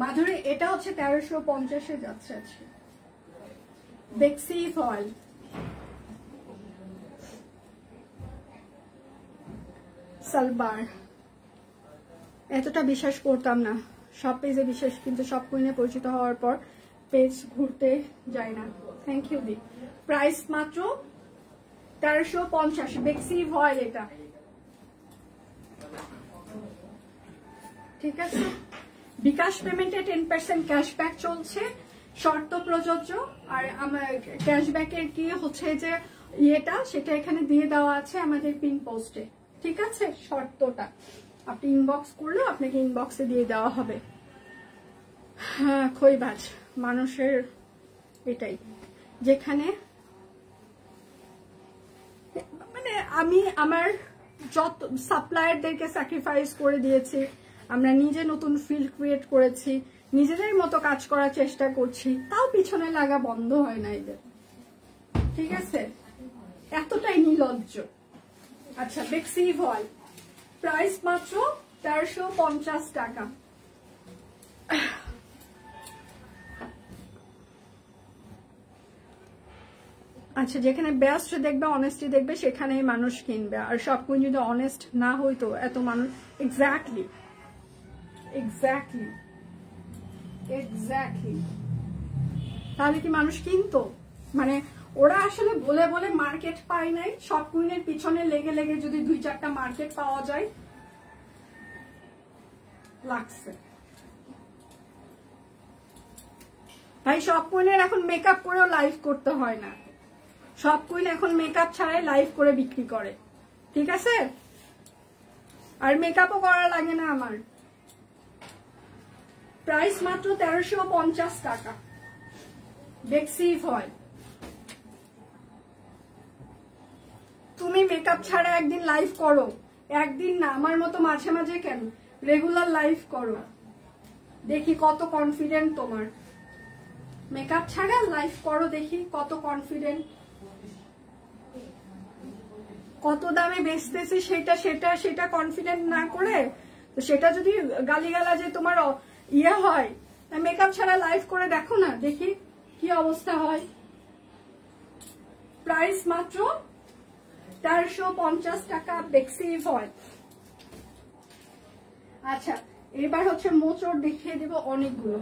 মাধুরী, এটা হচ্ছে 1350-এ যাচ্ছে। আজকে বেক্সি ফয়েল। সালবার এতটা বিশ্বাস করতাম না, সব পেজে বিশ্বাস, কিন্তু সব কুইনে পরিচিত হওয়ার পর পেজ ঘুরতে যায় না। Thank you the. প্রাইস মাত্র 1350 বেক্সি ফয়েল এটা। ঠিক আছে, বিকাশ পেমেন্টে 10% ক্যাশব্যাক চলছে, শর্ত প্রযোজ্য। আর আমার ক্যাশব্যাকের কি হচ্ছে যে ইয়েটা, সেটা এখানে দিয়ে দেওয়া আছে আমাদের পিন পোস্টে। ঠিক আছে, শর্তটা আপনি ইনবক্স করলে আপনাকে ইনবক্সে দিয়ে দেওয়া হবে। হ্যাঁ, খইবাজ মানুষের এটাই, যেখানে মানে আমি আমার যত সাপ্লায়ারদেরকে স্যাক্রিফাইস করে দিয়েছি, আমরা নিজে নতুন ফিল্ড ক্রিয়েট করেছি, নিজেদের মতো কাজ করার চেষ্টা করছি, তাও পিছনে লাগা বন্ধ হয় না এদের। ঠিক আছে, এতটাই নির্লজ্জ। আচ্ছা, বেক্সি ভয়েল প্রাইস মাত্র 1350 টাকা। আচ্ছা, যেখানে বেস্ট দেখবে, অনেস্টি দেখবে, সেখানেই মানুষ কিনবে। আর সব কোন যদি অনেস্ট না হইতো এত মানুষ। এক্স্যাক্টলি এক্স্যাক্টলি এক্স্যাক্টলি তাহলে কি মানুষ কিনতো? মানে ওরা আসলে বলে বলে মার্কেট পায় নাই। সব কুইনের পিছনে লেগে লেগে যদি 2-4টা মার্কেট পাওয়া যায়, লাগছে ভাই। সব কুইনের এখন মেকআপ করেও লাইভ করতে হয় না, সব কুইন এখন মেকআপ ছাড়াই লাইভ করে বিক্রি করে, ঠিক আছে? আর মেকআপও করা লাগে না আমার। প্রাইস মাত্র 1350 টাকা, বেক্সি ফয়েল। তুমি মেকআপ ছাড়া একদিন লাইভ করো, একদিন না, আমার মতো মাঝে মাঝে কেন, রেগুলার লাইভ করো, দেখি কত কনফিডেন্ট তোমার। মেকআপ ছাড়া লাইভ করো, দেখি কত কনফিডেন্ট। কত দামে বেচতেছি সেটা সেটা সেটা কনফিডেন্ট না করে, তো সেটা যদি গালিগালাজে তোমার ইয়ে হয়, মেকআপ ছাড়া লাইভ করে দেখো না, দেখি কি অবস্থা হয়। প্রাইস মাত্র 1350 টাকা, বেক্সি ফয়েল। আচ্ছা, এবার হচ্ছে মোচড় দেখিয়ে দেব অনেকগুলো।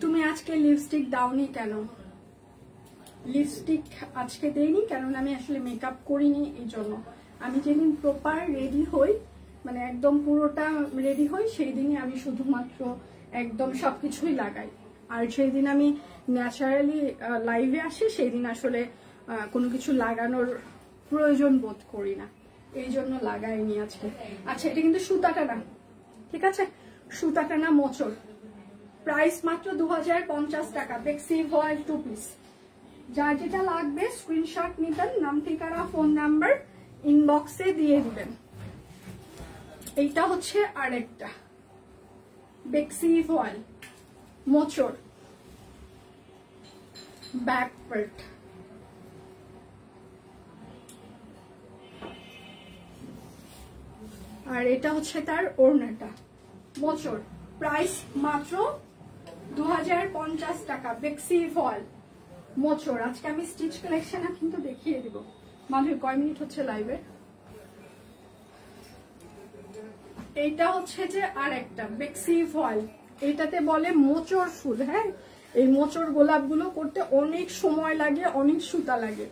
তুমি আজকে লিপস্টিক দাওনি কেন? লিপস্টিক আজকে দেইনি কারণ আমি আসলে মেকআপ করিনি, এই জন্য। আমি যেদিন প্রপার রেডি হই, মানে একদম পুরোটা রেডি হই, সেই দিনই আমি শুধুমাত্র একদম সবকিছুই লাগাই। আর সেই দিন আমি ন্যাচারালি লাইভে আসি, সেই দিন আসলে কোনো কিছু লাগানোর প্রয়োজন বোধ করি না, এই জন্য লাগাইনি আজকে। আচ্ছা, এটা কিন্তু সুতাটা না, ঠিক আছে? সুতাটা না, মোচড়। প্রাইস মাত্র 2050 টাকা, বেক্সি ফয়েল 2 পিস। যার যেটা লাগবে স্ক্রিনশট নিবেন, নাম ঠিকানা ফোন নাম্বার ইনবক্সে দিয়ে দিবেন। এইটা হচ্ছে আরেকটা বেক্সি ফয়েল মোচড়, ব্যাক পার্ট। আর এটা হচ্ছে তার ওড়নাটা, মোচড়। প্রাইস মাত্র 2050 টাকা, বেক্সি ফয়েল মোচড়। আজকে আমি স্টিচ কালেকশন কিন্তু দেখিয়ে দিব। মাধুরী কয় মিনিট হচ্ছে লাইভে? এইটা হচ্ছে যে আরেকটা বেক্সি ফয়েল, এইটাতে বলে মোচড় ফুল। হ্যাঁ, এই মোচড় গোলাপগুলো করতে অনেক সময় লাগে, অনেক সুতা লাগে।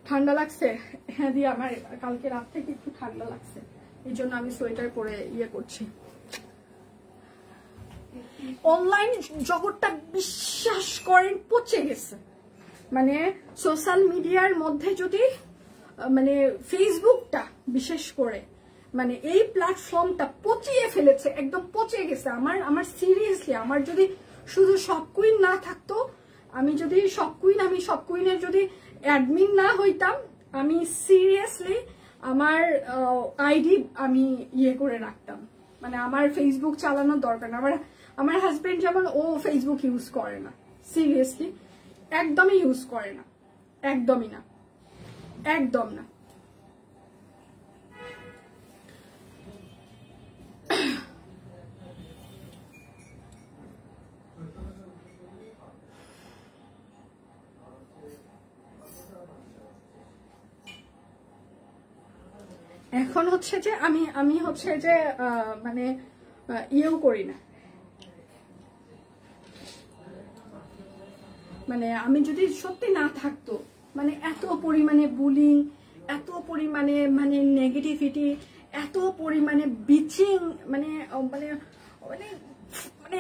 ঠান্ডা লাগছে? হ্যাঁ দি, আমার কালকে রাত থেকে একটু ঠান্ডা লাগছে, এই জন্য আমি সোয়েটার পরে ইয়ে করছি। অনলাইন জগৎটা বিশ্বাস করেন পচে গেছে। মানে সোশ্যাল মিডিয়ার মধ্যে যদি, মানে ফেসবুকটা বিশেষ করে, মানে এই প্ল্যাটফর্মটা পচিয়ে ফেলেছে, একদম পচে গেছে। আমার সিরিয়াসলি, আমার যদি শুধু সব কুইন না থাকতো, আমি সব কুইনের যদি অ্যাডমিন না হইতাম, আমি সিরিয়াসলি আমার আইডি আমি ইয়ে করে রাখতাম। মানে আমার ফেসবুক চালানোর দরকার না। আমার হাজবেন্ড যেমন, ও ফেসবুক ইউজ করে না, সিরিয়াসলি একদমই ইউজ করে না, একদমই না, একদম না। এখন হচ্ছে যে আমি হচ্ছে যে মানে ইয়েও করি না, মানে আমি যদি সত্যি না থাকতো, মানে এত পরিমাণে বুলিং, এত পরিমাণে মানে নেগেটিভিটি, এত পরিমাণে বিচিং, মানে মানে মানে মানে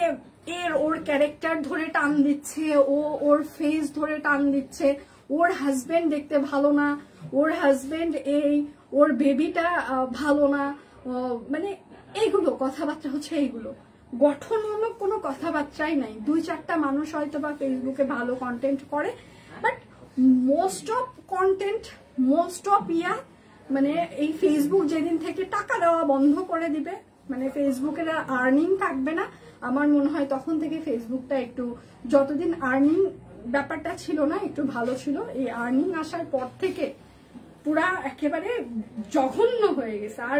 ওর ক্যারেক্টার ধরে টান দিচ্ছে, ওর ফেস ধরে টান দিচ্ছে, ওর হাজবেন্ড দেখতে ভালো না, ওর হাজবেন্ড ওর বেবিটা ভালো না, মানে এইগুলো কথাবার্তা হচ্ছে, এইগুলো গঠনমূলক কোনো কথাবার্তাই নাই। 2-4টা মানুষ হয়তো বা ফেসবুকে ভালো কন্টেন্ট করে, but most of content, most of মানে এই ফেসবুক যেদিন থেকে টাকা দেওয়া বন্ধ করে দিবে, মানে ফেসবুকের আর্নিং থাকবে না, আমার মনে হয় তখন থেকে ফেসবুকটা একটু, যতদিন আর্নিং ব্যাপারটা ছিল না, একটু ভালো ছিল। এই আর্নিং আসার পর থেকে পুরা একেবারে জঘন্য হয়ে গেছে। আর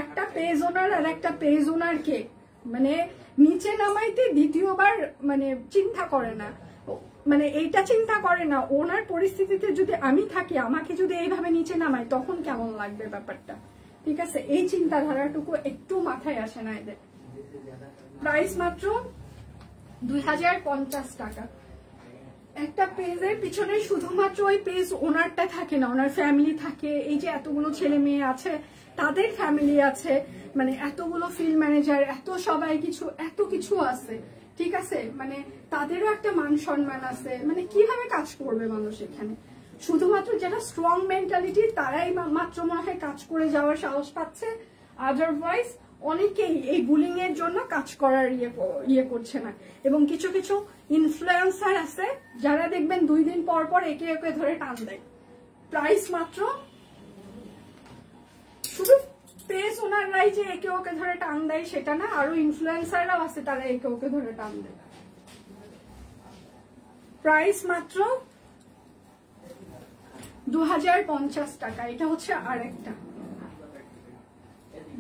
একটা পেজ ওনার আর একটা পেজ ওনারকে মানে নিচে নামাইতে দ্বিতীয়বার মানে চিন্তা করে না, মানে এইটা চিন্তা করে না, ওনার পরিস্থিতিতে যদি আমি থাকি, আমাকে যদি এইভাবে নিচে নামাই, তখন কেমন লাগবে ব্যাপারটা, ঠিক আছে? এই চিন্তাধারাটুকু একটু মাথায় আসে না এদের। প্রাইস মাত্র 2050 টাকা। একটা পেজের পিছনে শুধুমাত্র ওই পেজ ওনারটা থাকে না, ওনার ফ্যামিলি থাকে, এই যে এতগুলো ছেলে মেয়ে আছে তাদের ফ্যামিলি আছে, মানে এতগুলো ফিল্ড ম্যানেজার, এত সবাই কিছু, এত কিছু আছে, ঠিক আছে, মানে তাদেরও একটা মান সম্মান আছে, মানে কিভাবে কাজ করবে মানুষ এখানে? শুধুমাত্র যারা স্ট্রং মেন্টালিটি তারাই মাত্র মনে হয় কাজ করে যাওয়ার সাহস পাচ্ছে, আদারওয়াইজ অনেকেই এই বুলিং এর জন্য কাজ করার ইয়ে করছে না। এবং কিছু কিছু ইনফ্লুয়েন্সার আছে যারা দেখবেন 2 দিন পর পর একে একে ধরে টান দেয়। প্রাইস মাত্র, শুধু পেজ ওনারাই যে একে ওকে ধরে টান দেয় সেটা না, আরো ইনফ্লুয়েন্সাররাও আছে তারা একে ওকে ধরে টান দেয়। প্রাইস মাত্র 2050 টাকা। এটা হচ্ছে আরেকটা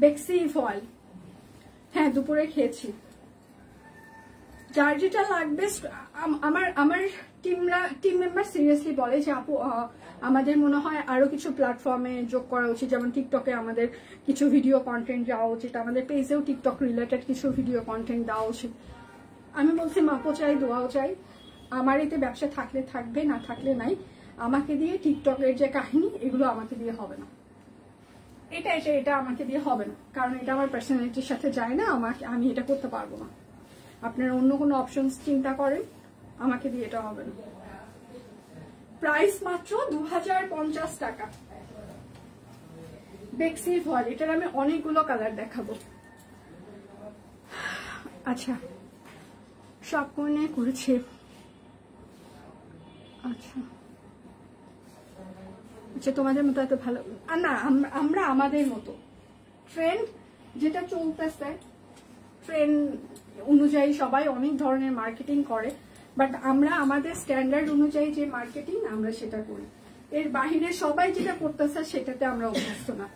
বেক্সি ফল। হ্যাঁ, দুপুরে খেয়েছি। যার যেটা লাগবে, আমার টিম মেম্বার সিরিয়াসলি বলে যে আপু আমাদের মনে হয় আরো কিছু প্ল্যাটফর্মে যোগ করা উচিত, যেমন টিকটকে আমাদের কিছু ভিডিও কন্টেন্ট দেওয়া উচিত, আমাদের পেজেও টিকটক রিলেটেড কিছু ভিডিও কন্টেন্ট দেওয়া উচিত। আমি বলছি মাপও চাই, দোয়াও চাই। আমার এতে ব্যবসা থাকলে থাকবে, না থাকলে নাই। আমাকে দিয়ে টিকটকের যে কাহিনী, এগুলো আমাকে দিয়ে হবে না। এটা আমাকে দিয়ে হবে না, কারণ এটা আমার পার্সোনালিটির সাথে যায় না। আমি এটা করতে পারবো না। আপনারা অন্য কোনো অপশনস চিন্তা করেন, আমাকে দিয়ে এটা হবে না। প্রাইস মাত্র 2050 টাকা। বেক্সি ফল, এটার আমি অনেকগুলো কালার দেখাবো। আচ্ছা, সব কোণে করেছি। আচ্ছা আচ্ছা, তোমাদের মতো এত ভালো না, আমরা আমাদের মতো ট্রেন্ড যেটা চলতেছে, ট্রেন্ড অনুযায়ী সবাই অনেক ধরনের মার্কেটিং করে, বাট আমরা আমাদের স্ট্যান্ডার্ড অনুযায়ী যে মার্কেটিং আমরা সেটা করি। এর বাহিরে সবাই যেটা করতেছে সেটাতে আমরা অভ্যস্ত না।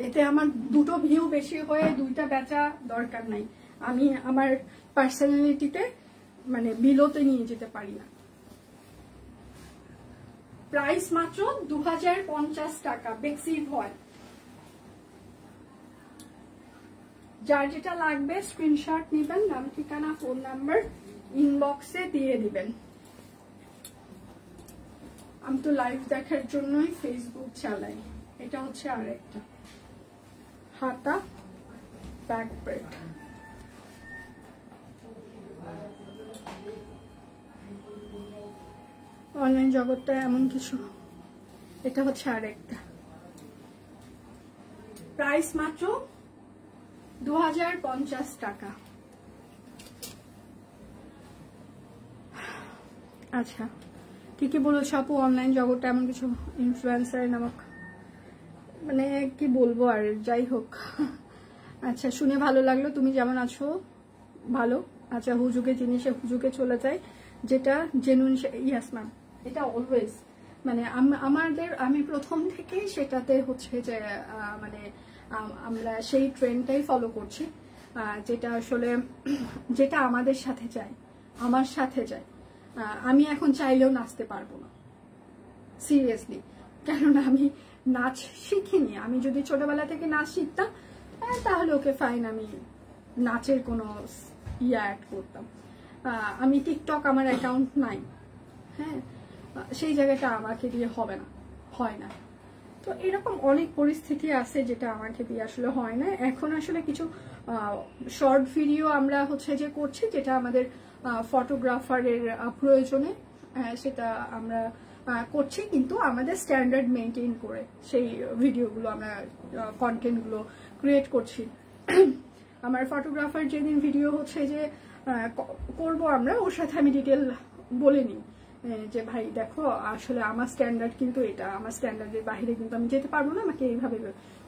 এতে আমার 2টো ভিউ বেশি হয়ে 2টা বেচা দরকার নাই। আমি আমার পার্সোনালিটিতে মানে বিলোতে নিয়ে যেতে পারি না। প্রাইস মাত্র 2050 টাকা। বেক্সি ভয়েল। যার যেটা লাগবে স্ক্রিনশট নেবেন, নাম ঠিকানা ফোন নাম্বার ইনবক্সে দিয়ে দিবেন। আমি তো লাইভ দেখার জন্যই ফেসবুক চালাই। এটা হচ্ছে আরেকটা হাতা ব্যাক ব্রেড। অনলাইন জগৎটা এমন কিছু। এটা হচ্ছে আরেকটা। প্রাইস মাত্র 2050 টাকা। আচ্ছা, ঠিকই বলেছ আপু, অনলাইন জগৎটা এমন কিছু। ইনফ্লুয়েন্সার নামক, মানে কি বলবো আর, যাই হোক। আচ্ছা, শুনে ভালো লাগলো। তুমি যেমন আছো ভালো। আচ্ছা, হুজুগে জিনিসে হুজুগে চলে যায়, যেটা জেনুইন। ইয়াস ম্যাম, এটা অলওয়েজ মানে আমি প্রথম থেকেই সেটাতে হচ্ছে যে মানে আমরা সেই ট্রেন্ডটাই ফলো করছি, যেটা আসলে যেটা আমাদের সাথে যায়, আমার সাথে যায়। আমি এখন চাইলেও নাচতে পারবো না, সিরিয়াসলি, কেননা আমি নাচ শিখিনি। আমি যদি ছোটবেলা থেকে নাচ শিখতাম তাহলে ওকে ফাইন, আমি নাচের কোনো অ্যাড করতাম। আমি টিকটক, আমার অ্যাকাউন্ট নাই, হ্যাঁ, সেই জায়গাটা আমাকে দিয়ে হবে না, হয় না। তো এরকম অনেক পরিস্থিতি আছে যেটা আমাকে দিয়ে আসলে হয় না। এখন আসলে কিছু শর্ট ভিডিও আমরা হচ্ছে যে করছি, যেটা আমাদের ফটোগ্রাফারের প্রয়োজনে, সেটা আমরা করছি, কিন্তু আমাদের স্ট্যান্ডার্ড মেনটেন করে সেই ভিডিওগুলো আমরা কন্টেন্টগুলো ক্রিয়েট করছি। আমার ফটোগ্রাফার যেদিন ভিডিও হচ্ছে যে করব আমরা, ওর সাথে আমি ডিটেল বলে নিই যে ভাই দেখো, আসলে আমার স্ট্যান্ডার্ড কিন্তু এটা, আমার স্ট্যান্ডার্ডের বাইরে কিন্তু আমি যেতে পারবো না, আমাকে এইভাবে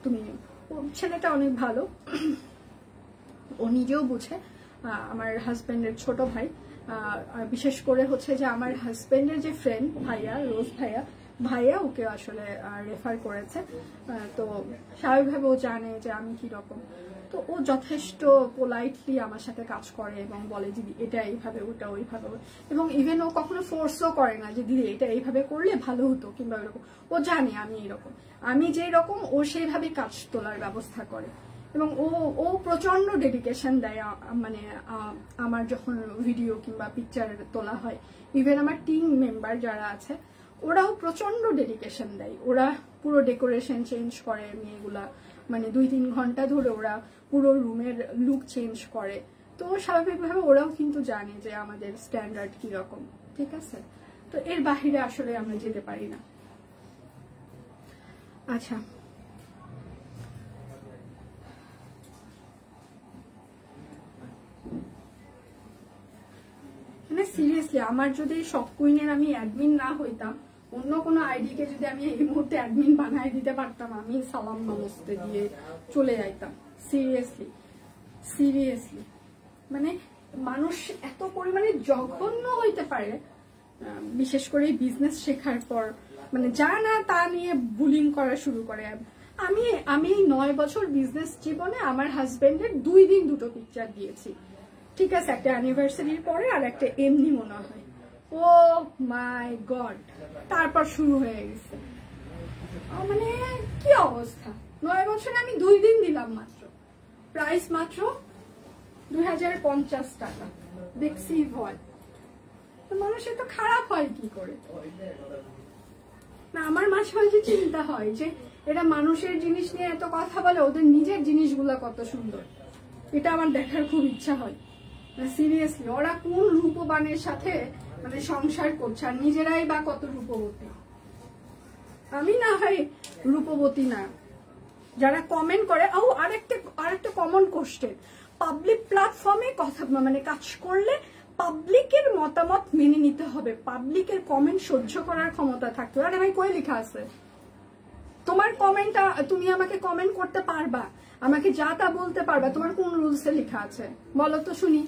তুমি। ছেলেটা অনেক ভালো, ও নিজেও বুঝে। আমার হাজব্যান্ডের ছোট ভাই, বিশেষ করে হচ্ছে যে আমার হাজব্যান্ডের যে ফ্রেন্ড ভাইয়া, রোজ ভাইয়া ওকে আসলে রেফার করেছে। তো স্বাভাবিকভাবে ও জানে যে আমি কি রকম, তো ও যথেষ্ট পোলাইটলি আমার সাথে কাজ করে এবং বলে দিদি এটা এইভাবে, ওটা ওইভাবে, এবং ইভেন ও কখনো ফোর্সও করে না যে দিদি এটা এইভাবে করলে ভালো হতো কিংবা এরকম। ও জানে আমি এরকম, আমি যেই রকম ও সেইভাবে কাজ তোলার ব্যবস্থা করে, এবং ও প্রচন্ড ডেডিকেশন দেয়। মানে আমার যখন ভিডিও কিংবা পিকচার তোলা হয়, ইভেন আমার টিম মেম্বার যারা আছে ওরাও প্রচন্ড ডেডিকেশন দেয়। ওরা পুরো ডেকোরেশন চেঞ্জ করে, মেয়েগুলা মানে 2-3 ঘন্টা ধরে ওরা পুরো রুমের লুক চেঞ্জ করে। তো স্বাভাবিকভাবে ওরাও কিন্তু জানে যে আমাদের স্ট্যান্ডার্ড কিরকম, ঠিক আছে? তো এর বাহিরে আসলে আমরা যেতে পারি না। আচ্ছা, মানে সিরিয়াসলি আমার যদি শপ কুইনের আমি অ্যাডমিন না হইতাম, অন্য কোনো আইডিকে যদি আমি এই মুহূর্তে অ্যাডমিন বানায় দিতে পারতাম, আমি সালাম নমস্তে দিয়ে চলে যাইতাম। সিরিয়াসলি সিরিয়াসলি মানে মানুষ এত পরিমাণে জঘন্য হইতে পারে, বিশেষ করে বিজনেস শেখার পর, মানে যা না তা নিয়ে বুলিং করা শুরু করে। আমি 9 বছর বিজনেস জীবনে আমার হাজবেন্ডের 2 দিন 2টো পিকচার দিয়েছি, ঠিক আছে? একটা অ্যানিভার্সারির পরে আর একটা এমনি মনে হয়। ও মাই গড, তারপর শুরু হয়ে গেছে। মানে কি অবস্থা! 9 বছরে আমি 2 দিন দিলাম মাত্র, প্রাইস মাত্র 2050 টাকা। দেখছি হয় মানুষের তো খারাপ হয় কি করে না? আমার মাঝে মাঝে চিন্তা হয় যে এরা মানুষের জিনিস নিয়ে এত কথা বলে, ওদের নিজের জিনিসগুলা কত সুন্দর, এটা আমার দেখার খুব ইচ্ছা হয়। সিরিয়াসলি ওরা কোন রূপবানের সাথে মানে সংসার করছে, আর নিজেরাই বা কত রূপবতী। আমি না হয় রূপবতী না। যারা কমেন্ট করে, ও আরেকটা কমন কোশ্চেন, পাবলিক প্ল্যাটফর্মে কথা মানে কাজ করলে পাবলিকের মতামত মেনে নিতে হবে, পাবলিকের কমেন্ট সহ্য করার ক্ষমতা থাকতে হবে। আরে ভাই, কই লেখা আছে? তোমার কমেন্টটা তুমি আমাকে কমেন্ট করতে পারবা, আমাকে যা তা বলতে পারবা, তোমার কোন রুলসে লেখা আছে বলো তো শুনি?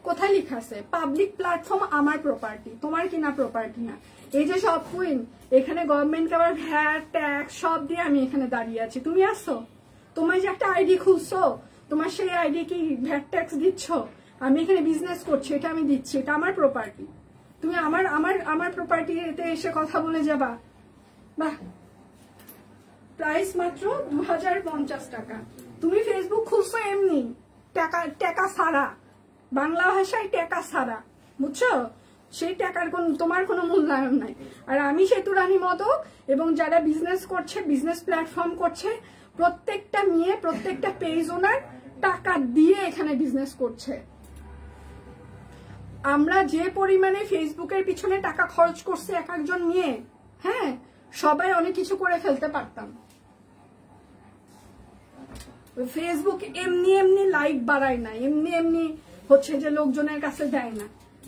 কোথায় লেখা আছে পাবলিক প্ল্যাটফর্ম আমার প্রপার্টি, তোমার কিনা প্রপার্টি না? এই যে সব কুইন, এখানে গভর্নমেন্টকে আবার ভ্যাট ট্যাক্স সব দিয়ে আমি এখানে দাঁড়িয়ে আছি, তুমি আসছো, তোমার যে একটা আইডি খুলছো, তোমার সেই আইডি কি ভ্যাট ট্যাক্স দিচ্ছ? আমি এখানে বিজনেস করছি, এটা আমি দিচ্ছি, এটা আমার প্রপার্টি। তুমি আমার আমার আমার প্রপার্টিতে এসে কথা বলে যাবা? বাহ! প্রাইস মাত্র 2050 টাকা। তুমি ফেসবুক খুলছো এমনি, টাকা ছাড়া, বাংলা ভাষায় টাকা ছাড়া, বুঝছো? সেই টাকার তোমার কোনো মূল্যায়ন নাই। আর আমি সেতু রানী মদক এবং যারা বিজনেস করছে, বিজনেস প্ল্যাটফর্ম করছে, প্রত্যেকটা মেয়ে, প্রত্যেকটা পেজ ওনার টাকা দিয়ে এখানে বিজনেস করছে। আমরা যে পরিমাণে ফেসবুকের পিছনে টাকা খরচ করছে এক একজন মেয়ে, হ্যাঁ, সবাই অনেক কিছু করে ফেলতে পারতাম। ফেসবুক এমনি এমনি লাইক বাড়ায় না, এমনি এমনি হচ্ছে যে লোকজনের কাছে দেয় না,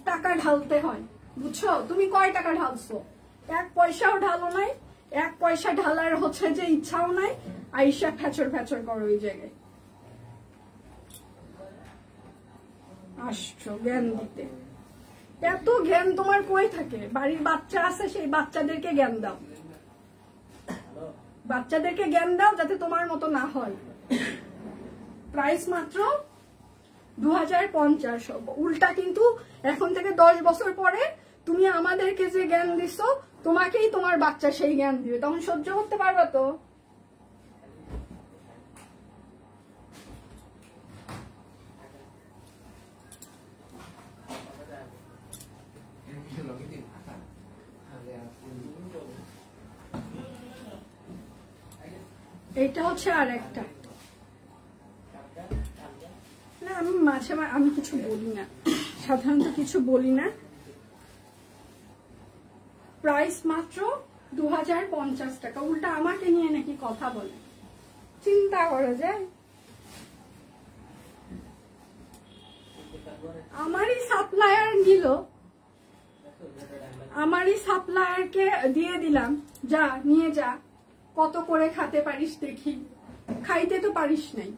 টাকা ঢালতে হয়, বুঝছো? তুমি কয় টাকা ঢালছো? 1 পয়সাও ঢালো নাই। 1 পয়সা ঢালার হচ্ছে যে ইচ্ছাও নাই, আইসা ফ্যাচর ফ্যাচর করো ওই জায়গায়। আসছো জ্ঞান দিতে, এত জ্ঞান তোমার কই থাকে? বাড়ির বাচ্চা আছে, সেই বাচ্চাদেরকে জ্ঞান দাও, বাচ্চাদেরকে জ্ঞান দাও যাতে তোমার মতো না হয়। প্রাইস মাত্র 2050। উল্টা কিন্তু এখন থেকে 10 বছর পরে তুমি আমাদেরকে যে জ্ঞান দিছো, তোমাকেই তোমার বাচ্চা সেই জ্ঞান দিবে, তখন সহ্য করতে পারবা তো? এইটা হচ্ছে আর একটা না, আমি মাঝে আমি কিছু বলি না, সাধারণত কিছু বলি না। প্রাইস মাত্র 2050 টাকা। উল্টা আমাকে নিয়ে নাকি কথা বলে, চিন্তা করা যায়। আমারই সাপ্লায়ার নিল, আমারই সাপ্লায়ারকে দিয়ে দিলাম, যা নিয়ে যা, কত করে খাতে পারিস দেখি। খাইতে তো পারিস নাই,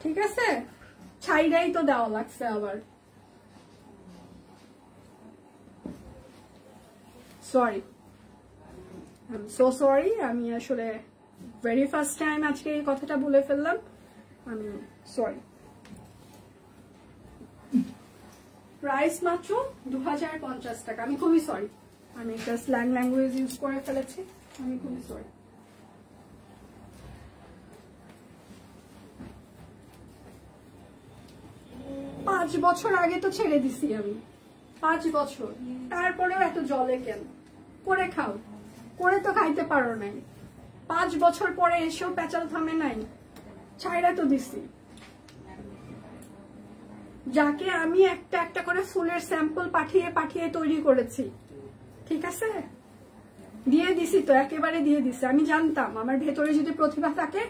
ঠিক আছে, ছাইরাই তো দেওয়া লাগছে আবার। Sorry, I am so sorry. আমি আসলে ভেরি ফার্স্ট টাইম আজকে এই কথাটা বলে ফেললাম, আমি সরি। প্রাইস মাত্র 2050 টাকা। আমি খুবই সরি, আমি একটা স্ল্যাং ল্যাঙ্গুয়েজ ইউজ করে ফেলেছি, আমি খুবই সরি। পাঁচ বছর আগে তো ছেড়ে দিছি আমি, 5 বছর, তারপরেও এত জলে কেন? করে খাও, করে তো খাইতে পারো নাই, 5 বছর পরে এসেও পেঁচাল থামে নাই, ছাইরা তো দিছি। যাকে আমি একটা একটা করে ফুলের স্যাম্পল পাঠিয়ে পাঠিয়ে তৈরি করেছি, ঠিক আছে, দিয়ে দিছি তো, একেবারে দিয়ে দিছি। আমি জানতাম আমার ভেতরে যদি প্রতিভা থাকে,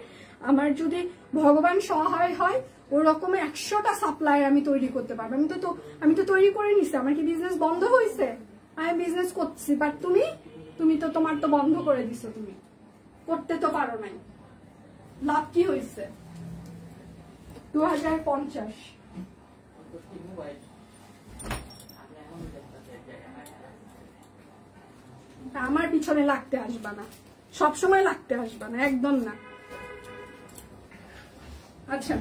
আমার যদি ভগবান সহায় হয়, ওরকম 100টা সাপ্লাই আমি তৈরি করতে পারবো। আমি তো তৈরি করে নিছি। আমার কি বিজনেস বন্ধ হয়েছে? আমি বিজনেস করছি, বাট তুমি তো তোমার তো বন্ধ করে দিছো, তুমি করতে তো পারো নাই। লাভ কি হয়েছে? 2050 আমার পিছনে লাগতে আসবা না, সবসময় লাগতে আসবা না, একদম না। আচ্ছা,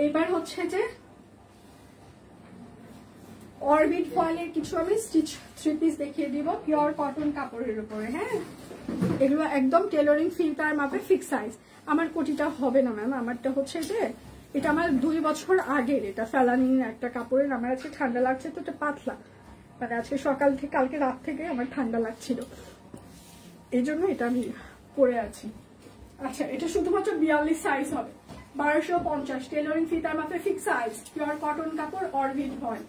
এবার হচ্ছে যে অরবিট ফয়েলের কিছু আমি স্টিচ 3 পিস দেখিয়ে দিব, পিওর কটন কাপড়ের উপরে। হ্যাঁ, এগুলো একদম টেলরিং ফিল্টার মাপে ফিক্স সাইজ। আমার কোটিটা হবে না ম্যাম, আমারটা হচ্ছে যে এটা আমার 2 বছর আগের, এটা ফেলানি একটা কাপড়ের। আমার আজকে ঠান্ডা লাগছে তো এটা পাতলা, মানে আজকে সকাল থেকে কালকে রাত থেকে আমার ঠান্ডা লাগছিল, এই জন্য এটা আমি পরে আছি। আচ্ছা, এটা শুধুমাত্র 42 সাইজ হবে, 1250, টেলরিং ফিল্টার মাপে ফিক্স সাইজ, পিওর কটন কাপড়, অরবিট ফয়েল।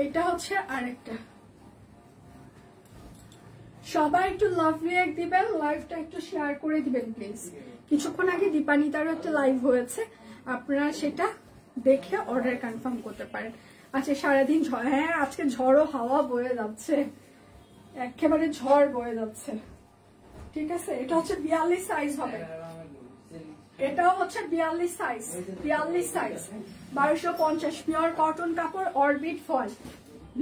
এটা হচ্ছে আরেকটা। সবাই একটু লাভ রিঅ্যাক্ট দিবেন, লাইভটা একটু শেয়ার করে দিবেন প্লিজ। কিছুক্ষণ আগে দীপানিতারও একটা লাইভ হয়েছে, আপনারা সেটা দেখে অর্ডার কনফার্ম করতে পারেন। আচ্ছা, সারাদিন হ্যাঁ আজকে ঝড়ো হাওয়া বয়ে যাচ্ছে, একেবারে ঝড় বয়ে যাচ্ছে, ঠিক আছে। এটা হচ্ছে 42 সাইজ হবে, এটাও হচ্ছে 42 সাইজ, 42 সাইজ, 1250, পিওর কটন কাপড়, অরবিট ফয়েল।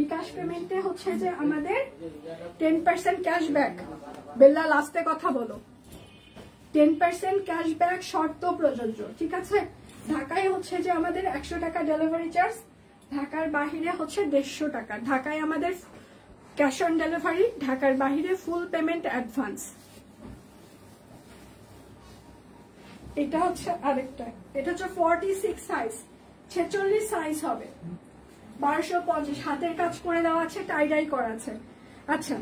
বিকাশ পেমেন্টে হচ্ছে যে আমাদের 10% ক্যাশব্যাক। বেল্লা লাস্টে কথা বলো, 10% ক্যাশব্যাক শর্ত প্রযোজ্য, ঠিক আছে। ঢাকায় হচ্ছে যে আমাদের 100 টাকা ডেলিভারি চার্জ, ঢাকার বাহিরে হচ্ছে 150 টাকা। ঢাকায় আমাদের ক্যাশ অন ডেলিভারি, ঢাকার বাহিরে ফুল পেমেন্ট অ্যাডভান্স। এটা হচ্ছে আরেকটা, এটা হচ্ছে 46 সাইজ, 46 সাইজ হবে, 1250, হাতের কাজ করে দেওয়া আছে, টাই ডাই করা আছে। আচ্ছা,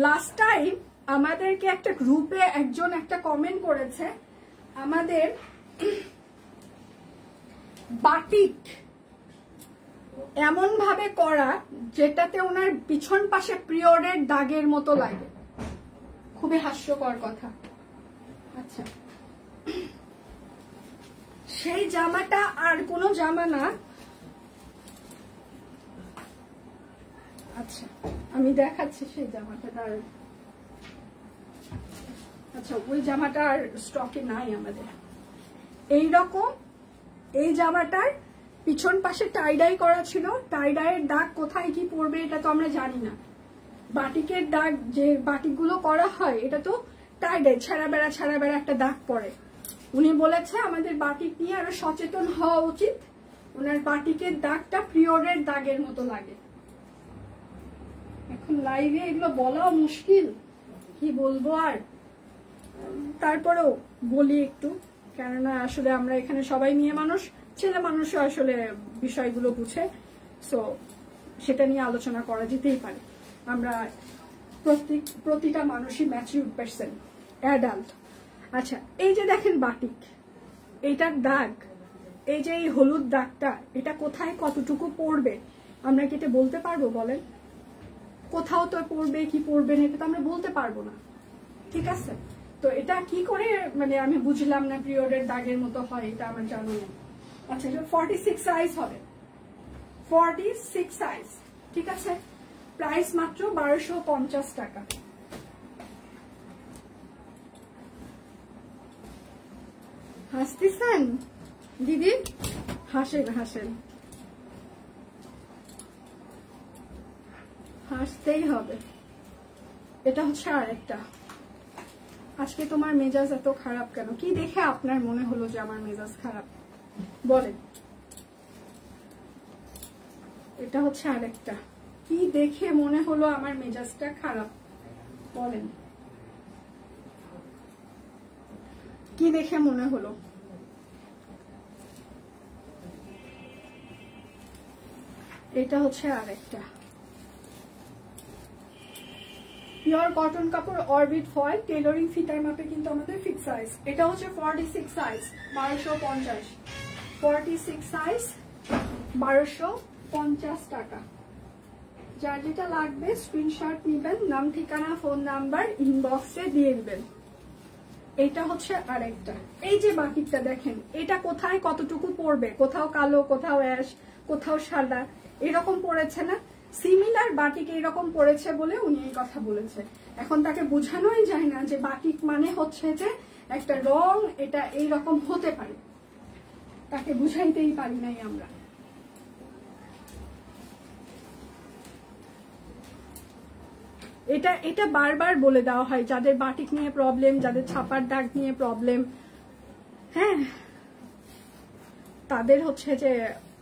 লাস্ট টাইম আমাদেরকে একটা গ্রুপে একজন একটা কমেন্ট করেছে, আমাদের বাটিক এমন ভাবে করা যেটাতে ওনার পিছন পাশে পিরিয়ডের দাগের মতো লাগে, খুবই হাস্যকর কথা। আচ্ছা, সেই জামাটা আর কোনো জামা না। আচ্ছা, আমি দেখাচ্ছি সেই জামাটা। আচ্ছা, ওই জামাটা আর স্টকে নাই আমাদের। এইরকম এই জামাটার পিছন পাশে টাইডাই করা ছিল, টাইডাইয়ের দাগ কোথায় কি পড়বে এটা তো আমরা জানি না। বাটিকের দাগ যে বাটিকগুলো করা হয়, এটা তো টাইডাই ছাড়া বেড়া একটা দাগ পড়ে। উনি বলেছে আমাদের বাটিক নিয়ে আরো সচেতন হওয়া উচিত, ওনার বাটিকের দাগটা পিরিয়ডের দাগের মতো লাগে। এখন লাইভে এগুলো বলাও মুশকিল, কি বলবো আর, তারপরেও বলি একটু, কেননা আসলে আমরা এখানে সবাই মেয়ে মানুষ, ছেলে মানুষও আসলে বিষয়গুলো বুঝে, সো সেটা নিয়ে আলোচনা করা যেতেই পারে। আমরা প্রতিটা মানুষই ম্যাচিউর পারসন, অ্যাডাল্ট। আচ্ছা, এই যে দেখেন বাটিক, এইটার দাগ, এই যে এই হলুদ দাগটা, এটা কোথায় কতটুকু পড়বে আমরা কি এটা বলতে পারবো বলেন? কোথাও তো পড়বে কি পড়বে না এটা তো আমরা বলতে পারবো না, ঠিক আছে। তো এটা কি করে মানে আমি বুঝলাম না পিরিয়ডের দাগের মতো হয়, এটা আমার জানা নেই। আচ্ছা, এটা 46 সাইজ হবে, 46 সাইজ, ঠিক আছে। প্রাইস মাত্র 1250 টাকা। হাসতেছেন দিদি? হাসেন হাসেন, হাসতেই হবে। এটা হচ্ছে আরেকটা। আজকে তোমার মেজাজ এত খারাপ কেন? কি দেখে আপনার মনে হলো যে আমার মেজাজ খারাপ বলেন? এটা হচ্ছে আরেকটা। কি দেখে মনে হলো আমার মেজাজটা খারাপ বলেন? কি দেখে মনে হলো? এটা হচ্ছে আরেকটা পিওর কটন কাপড় অরবিট ফয়েল টেলরিং ফিতার মাপে কিন্তু আমাদের ফিক্স সাইজ। এটা হচ্ছে 46 সাইজ 1250, 46 সাইজ 1250 টাকা। যার যেটা লাগবে স্ক্রিনশট নেবেন, নাম ঠিকানা ফোন নাম্বার ইনবক্সে দিয়ে দিবেন। এটা হচ্ছে আরেকটা। এই যে বাকিটা দেখেন, এটা কোথায় কতটুকু পড়বে, কোথাও কালো, কোথাও অ্যাশ, কোথাও সাদা, এরকম পড়েছে না? সিমিলার বাটিক এরকম পড়েছে বলে উনি এই কথা বলেছে। এখন তাকে বোঝানোই যায় না যে বাটিক মানে হচ্ছে যে একটা রং, এটা এইরকম হতে পারে, তাকে বুঝাইতেই পারি নাই আমরা। এটা এটা বারবার বলে দেওয়া হয় যাদের বাটিক নিয়ে প্রবলেম, যাদের ছাপার দাগ নিয়ে প্রবলেম, হ্যাঁ, তাদের হচ্ছে যে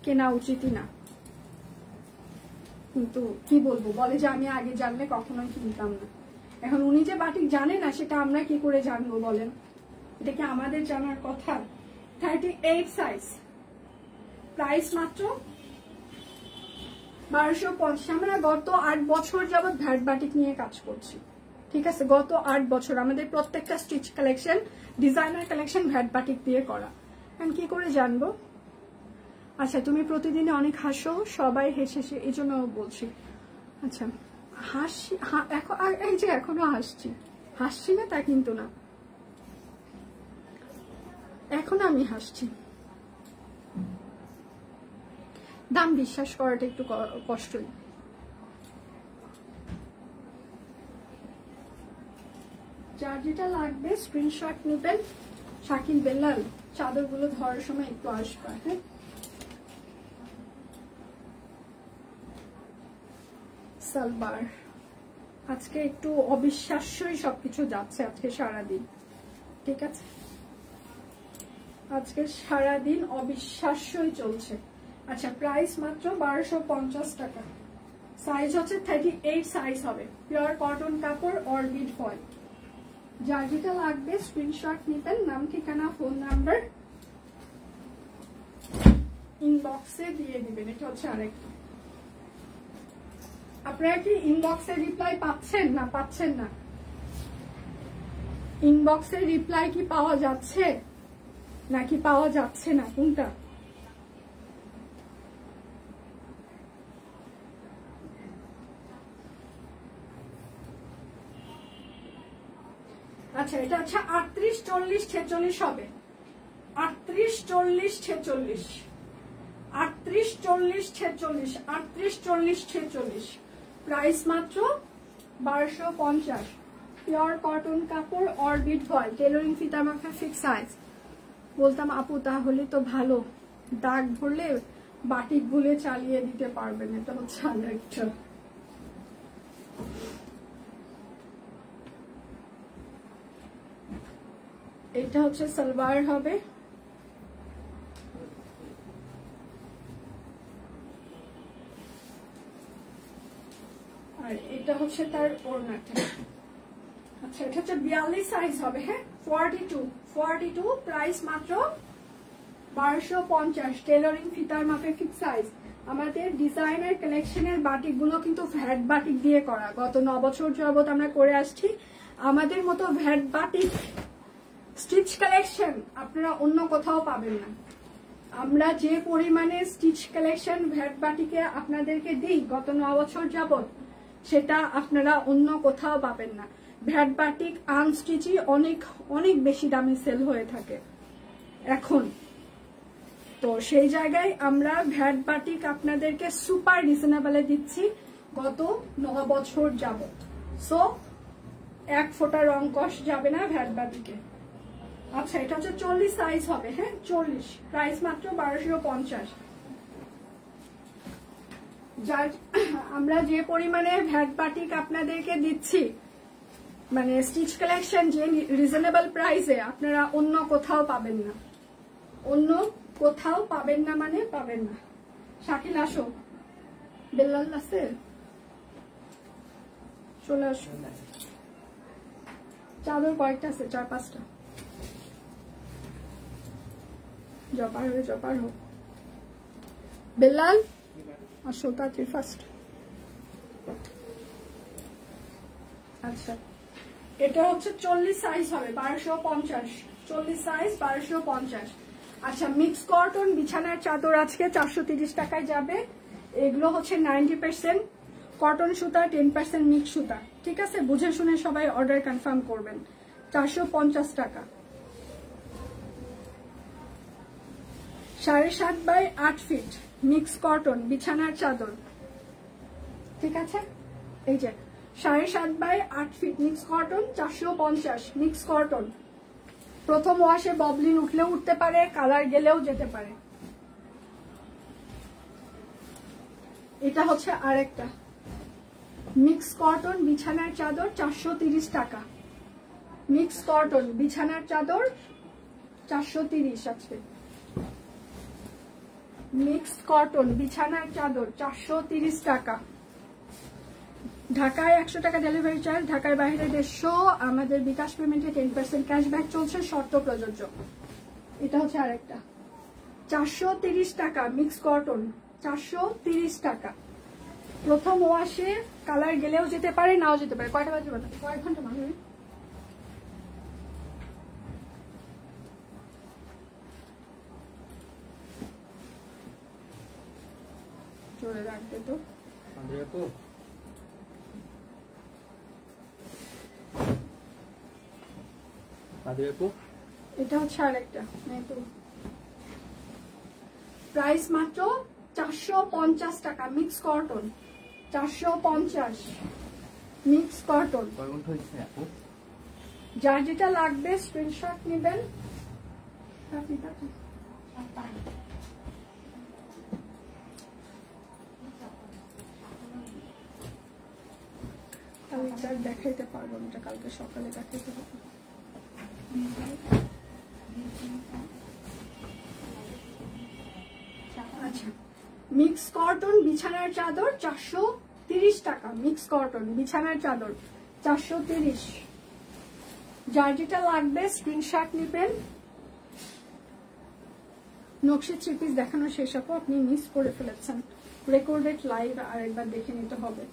কেনা উচিতই না। কিন্তু কি বলবো, বলে যে আমি আগে জানলে কখনোই কিনতাম না। এখন উনি যে বাটিক জানে না সেটা আমরা কি করে জানবো বলেন? এটা কি আমাদের জানার কথা? 38 সাইজ, প্রাইস মাত্র 1250। আমরা গত 8 বছর যাবত ভ্যাট বাটিক নিয়ে কাজ করছি, ঠিক আছে? গত 8 বছর আমাদের প্রত্যেকটা stitch collection, designer collection VAT batik দিয়ে করা। আমি কি করে জানবো? আচ্ছা, তুমি প্রতিদিনে অনেক হাসো, সবাই হেসে, এই জন্য বলছি। আচ্ছা, হাসি, এই যে এখনো হাসছি না তা কিন্তু না, এখন আমি হাসছি। দাম বিশ্বাস করাটা একটু কষ্টই। যার যেটা লাগবে স্ক্রিনশট নেবেন। শাকিল বেল্লাল, চাদরগুলো ধরার সময় একটু আসবা, হ্যাঁ? সালবার আজকে একটু অবিশ্বাস্যই সবকিছু যাচ্ছে আজকে সারাদিন, ঠিক আছে? আজকে সারাদিন অবিশ্বাস্যই চলছে। আচ্ছা, প্রাইস মাত্র 1250 টাকা। সাইজ হচ্ছে 38 সাইজ হবে, পিওর কটন কাপড় অরবিট ফয়েল। যার যেটা লাগবে স্ক্রিনশট নিতেন, নাম ঠিকানা ফোন নাম্বার ইনবক্সে দিয়ে দিবেন। এটা হচ্ছে আরেকটা। আপনারা কি ইনবক্সে রিপ্লাই পাচ্ছেন না? পাচ্ছেন না? ইনবক্সে রিপ্লাই কি পাওয়া যাচ্ছে নাকি পাওয়া যাচ্ছে না, কোনটা? আচ্ছা, এটা হচ্ছে 38, 40, 46 হবে। 38, 40, 46, 38, 40, 46, 38, 40, 46। প্রাইস মাত্র 1250। পিওর কটন কাপড় অরবিট ফয়েল টেলরিং ফিতা মাখা ফিক্স সাইজ। বলতাম আপু তাহলে তো ভালো, দাগ ধরলে বাটিক গুলে চালিয়ে দিতে পারবেন। এটা হচ্ছে আরেকটা। এটা হচ্ছে সালোয়ার হবে, আর এটা হচ্ছে তার ওড়নাটা। আচ্ছা, এটা হচ্ছে 42 সাইজ হবে, হ্যাঁ? 42 প্রাইস মাত্র 1250। টেলরিং ফিতার মাপে ফিক্স সাইজ। আমাদের ডিজাইনার কালেকশনের বাটিক গুলো কিন্তু ভ্যাট বাটিক দিয়ে করা। গত 9 বছর যাবত আমরা করে আসছি। আমাদের মতো ভ্যাট বাটিক স্টিচ কালেকশন আপনারা অন্য কোথাও পাবেন না। আমরা যে পরিমাণে স্টিচ কালেকশন ভ্যাট বাটিকে আপনাদেরকে দিই গত 9 বছর যাবত, সেটা আপনারা অন্য কোথাও পাবেন না। ভ্যাট বাটিক আনস্টিচই অনেক অনেক বেশি দামে সেল হয়ে থাকে এখন। তো সেই জায়গায় আমরা ভ্যাট বাটিক আপনাদেরকে সুপার রিজনেবলে দিচ্ছি গত 9 বছর যাবত। সো 1 ফোঁটা রং কষ যাবে না ভ্যাট বাটিকে। আচ্ছা, এটা হচ্ছে 40 সাইজ হবে, হ্যাঁ? 40, প্রাইস মাত্র 1250। যার আমরা যে পরিমাণে ভ্যাট বাটিক আপনাদেরকে দিচ্ছি, মানে স্টিচ কালেকশন যে রিজনেবল প্রাইসে, আপনারা অন্য কোথাও পাবেন না। অন্য কোথাও পাবেন না মানে পাবেন না। শাকিল আসো, বেল্লাল আছে, চলে আসো। চাদর কয়েকটা আছে, 4-5টা। জপার হোক বেল্লাল, আসো তাড়াতাড়ি ফার্স্ট। আচ্ছা এটা হচ্ছে 40 সাইজ হবে, 1250, 40 সাইজ 1250। আচ্ছা মিক্স কটন বিছানার চাদর আজকে 430 টাকায় যাবে। এগুলো হচ্ছে 90% কটন সুতা, 10% মিক্স সুতা। ঠিক আছে, বুঝে শুনে সবাই অর্ডার কনফার্ম করবেন। 450 টাকা। 7.5 বাই 8 ফিট মিক্স কটন বিছানার চাদর। ঠিক আছে, এই যে 7.5 by 8 feet mix cotton 450 mix cotton. প্রথম ওয়াশে ববলিন উঠলেও উঠতে পারে, কালার গেলেও যেতে পারে। এটা হচ্ছে আরেকটা মিক্স কটন বিছানার চাদর 430 টাকা। মিক্স কটন বিছানার চাদর 430 আছে। মিক্স কটন বিছানার চাদর 430 টাকা। ঢাকায় 100 টাকা ডেলিভারি চার্জ, ঢাকার বাইরে 150। আমাদের বিকাশ পেমেন্টে 10% ক্যাশব্যাক চলছে, শর্ত প্রযোজ্য। এটা হচ্ছে আরেকটা 430 টাকা মিক্স কটন 430 টাকা। প্রথম ওয়াশে কালার গেলেও যেতে পারে, নাও যেতে পারে। কয়টা বাজে বলো, কয়েক ঘন্টা মানে চলে রাখবে তো। এটা হচ্ছে আরেকটা প্রাইস মাত্র 450 টাকা মিক্স কটন 450 মিক্স কটন। যার যেটা লাগবে স্ক্রিনশট নেবেন। দেখাইতে পারবো না, কালকে সকালে দেখাইতে হবে। আচ্ছা মিক্স কটন বিছানার চাদর 430 টাকা। মিক্স কটন বিছানার চাদর 430। যার যেটা লাগবে স্ক্রিনশট নেবেন। নকশি 3 পিস দেখানো শেষ আপু, আপনি মিস করে ফেলেছেন। রেকর্ডেড লাইভ আরেকবার দেখে নিতে হবে।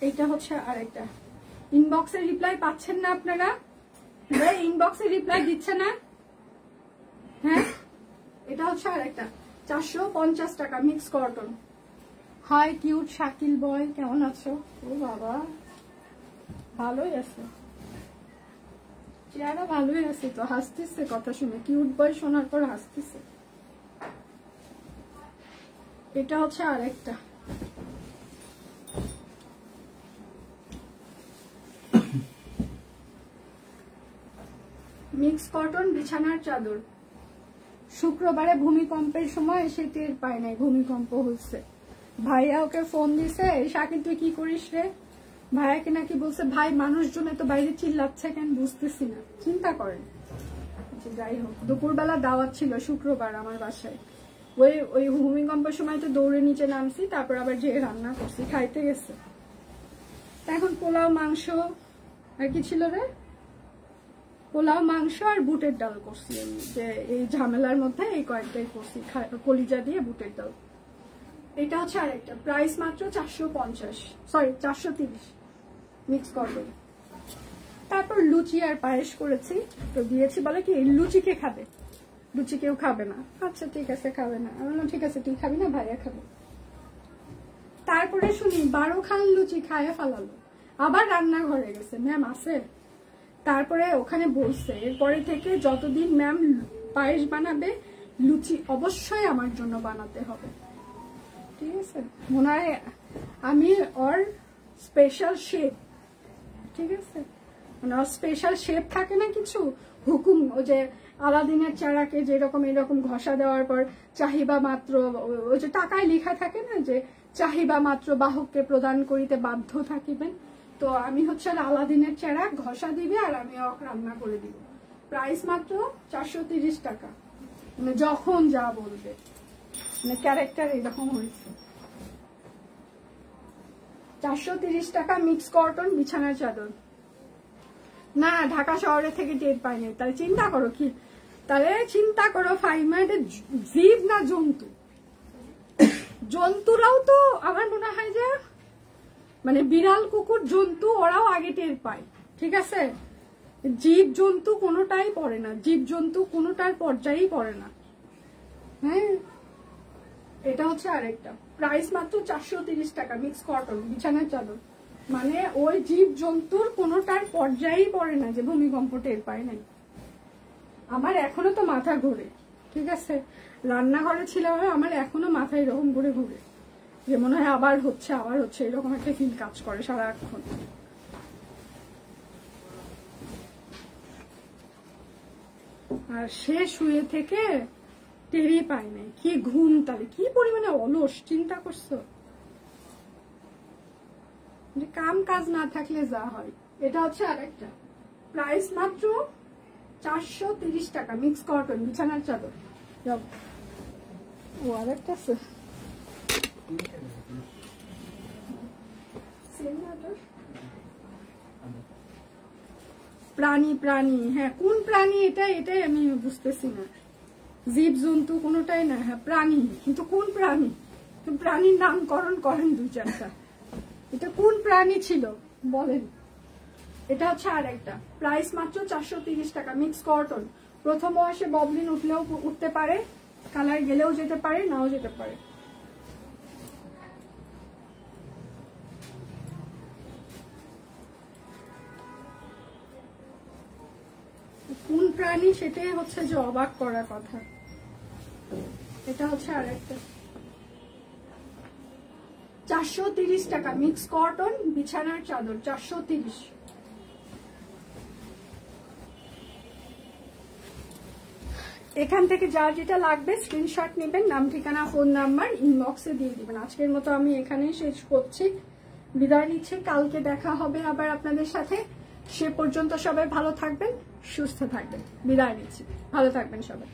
এটা হচ্ছে আরেকটা। ইনবক্সে রিপ্লাই পাচ্ছেন না আপনারা? ভাই ইনবক্সে রিপ্লাই দিচ্ছে না। হ্যাঁ এটা হচ্ছে আরেকটা 450 টাকা mix cotton. Hi cute Shakil boy, কেমন আছো? ও বাবা ভালোই আছে, চেহারা ভালোই আছে তো, হাসতেছে কথা শুনে। কিউট বয় শোনার পর হাসতেছে। এটা হচ্ছে আরেকটা মিক্স কটন বিছানার চাদর। শুক্রবারে ভূমিকম্পের সময় এসে টের পায় নাই ভূমিকম্প হচ্ছে। ভাইয়া ওকে ফোন দিছে, শাকিল তুই কি করিস রে? ভাইয়াকে নাকি বলছে ভাই মানুষজন তো বাইরে চিল্লাচ্ছে কেন বুঝতেছি না। চিন্তা করেন। যাই হোক, দুপুরবেলা দাওয়াত ছিল শুক্রবার আমার বাসায়। ওই ভূমিকম্পের সময় তো দৌড়ে নিচে নামছি, তারপর আবার যে রান্না করছি, খাইতে গেছে। এখন পোলাও মাংস আর কি ছিল রে, পোলাও মাংস আর বুটের ডাল করছি আমি, যে এই ঝামেলার মধ্যে এই কয়েকটাই করছি, কলিজা দিয়ে বুটের ডাল। এটা হচ্ছে আরেকটা প্রাইস মাত্র 450, সরি 430 মিক্স কটন। তারপর লুচি আর পায়েস করেছি, তো দিয়েছি। বলে কি লুচি কে খাবে? লুচি কেউ খাবে না। আচ্ছা ঠিক আছে খাবে না। আমি বললাম ঠিক আছে তুই খাবি না, ভাইয়া খাবে। তারপরে শুনি 12 খান লুচি খাইয়া ফালালো, আবার রান্নাঘরে গেছে। ম্যাম আছে? তারপরে ওখানে বলছে এরপরে থেকে যতদিন ম্যাম পায়েস বানাবে লুচি অবশ্যই আমার জন্য বানাতে হবে। ঠিক আছে, মনে হয় আমি ওর স্পেশাল শেফ। ঠিক আছে, মানে ওর স্পেশাল শেফ থাকে না কিছু হুকুম, ওই যে আলাদিনের চেরাকে যেরকম এরকম ঘষা দেওয়ার পর চাহিবা মাত্র, ওই যে টাকায় লেখা থাকে না যে চাহিবা মাত্র বাহককে প্রদান করিতে বাধ্য থাকিবেন। তো আমি হচ্ছে আলাদিনের চেরা, ঘষা দিবে আর আমি রান্না করে দিব। প্রাইস মাত্র 430 টাকা, মানে যখন যা বলবে, মানে ক্যারেক্টার এরকম হয়েছে। 430 টাকা মিক্স কটন বিছানার চাদর। না ঢাকা শহরে থেকে টের পাইনি, তাই চিন্তা করো কি তাহলে চিন্তা করো ফাহিমা, এটা জীব না জন্তু? জন্তুরাও তো আমার মনে হয় যে মানে বিড়াল কুকুর জন্তু ওরাও আগে টের পায়, ঠিক আছে? জীব জন্তু কোনোটাই পড়ে না, জীব জন্তু কোনোটার পর্যায়েই পড়ে না। হ্যাঁ, এটা হচ্ছে আরেকটা, প্রাইস মাত্র 430 টাকা, মিক্স কটন বিছানার চাদর। মানে ওই জীব জন্তুর কোনোটার পর্যায়েই পড়ে না যে ভূমিকম্প টের পায় নাই। আমার এখনো তো মাথা ঘুরে, ঠিক আছে? রান্নাঘরে ছিলাম, আমার এখনো মাথায় এরকম করে ঘুরে, যে মনে হয় আবার হচ্ছে এরকম একটা ফিল কাজ করে সারাক্ষণ। আর সে শুয়ে থেকে টেরই পায় নাই, কি ঘুম, তাহলে কি পরিমাণে অলস, চিন্তা করছো? যে কাম কাজ না থাকলে যা হয়। এটা হচ্ছে আরেকটা, প্রাইস মাত্র 430 টাকা, মিক্স কটন বিছানার চাদর। ও আরেকটা আছে, প্রাণী। হ্যাঁ, কোন প্রাণী এটা? এটাই আমি বুঝতেছি না। জীব জন্তু কোনোটাই না, হ্যাঁ প্রাণী, কিন্তু কোন প্রাণী? প্রাণীর নামকরণ করেন 2-4টা। এটা কোন প্রাণী ছিল বলেন? এটা হচ্ছে আরেকটা, প্রাইস মাত্র 430 টাকা, মিক্স কটন। প্রথম ওয়াশে ববলিন উঠলেও উঠতে পারে, কালার গেলেও যেতে পারে, নাও যেতে পারে। কোন প্রাণী সেটাই হচ্ছে যে অবাক করার কথা। এটা হচ্ছে আরেকটা, 430 টাকা, মিক্স কটন বিছানার চাদর, 430। এখান থেকে যার যেটা লাগবে স্ক্রিনশট নেবেন, নাম ঠিকানা ফোন নাম্বার ইনবক্সে দিয়ে দিবেন। আজকের মতো আমি এখানেই শেষ করছি, বিদায় নিচ্ছি। কালকে দেখা হবে আবার আপনাদের সাথে। সে পর্যন্ত সবাই ভালো থাকবেন, সুস্থ থাকবেন। বিদায় নিচ্ছি, ভালো থাকবেন সবাই।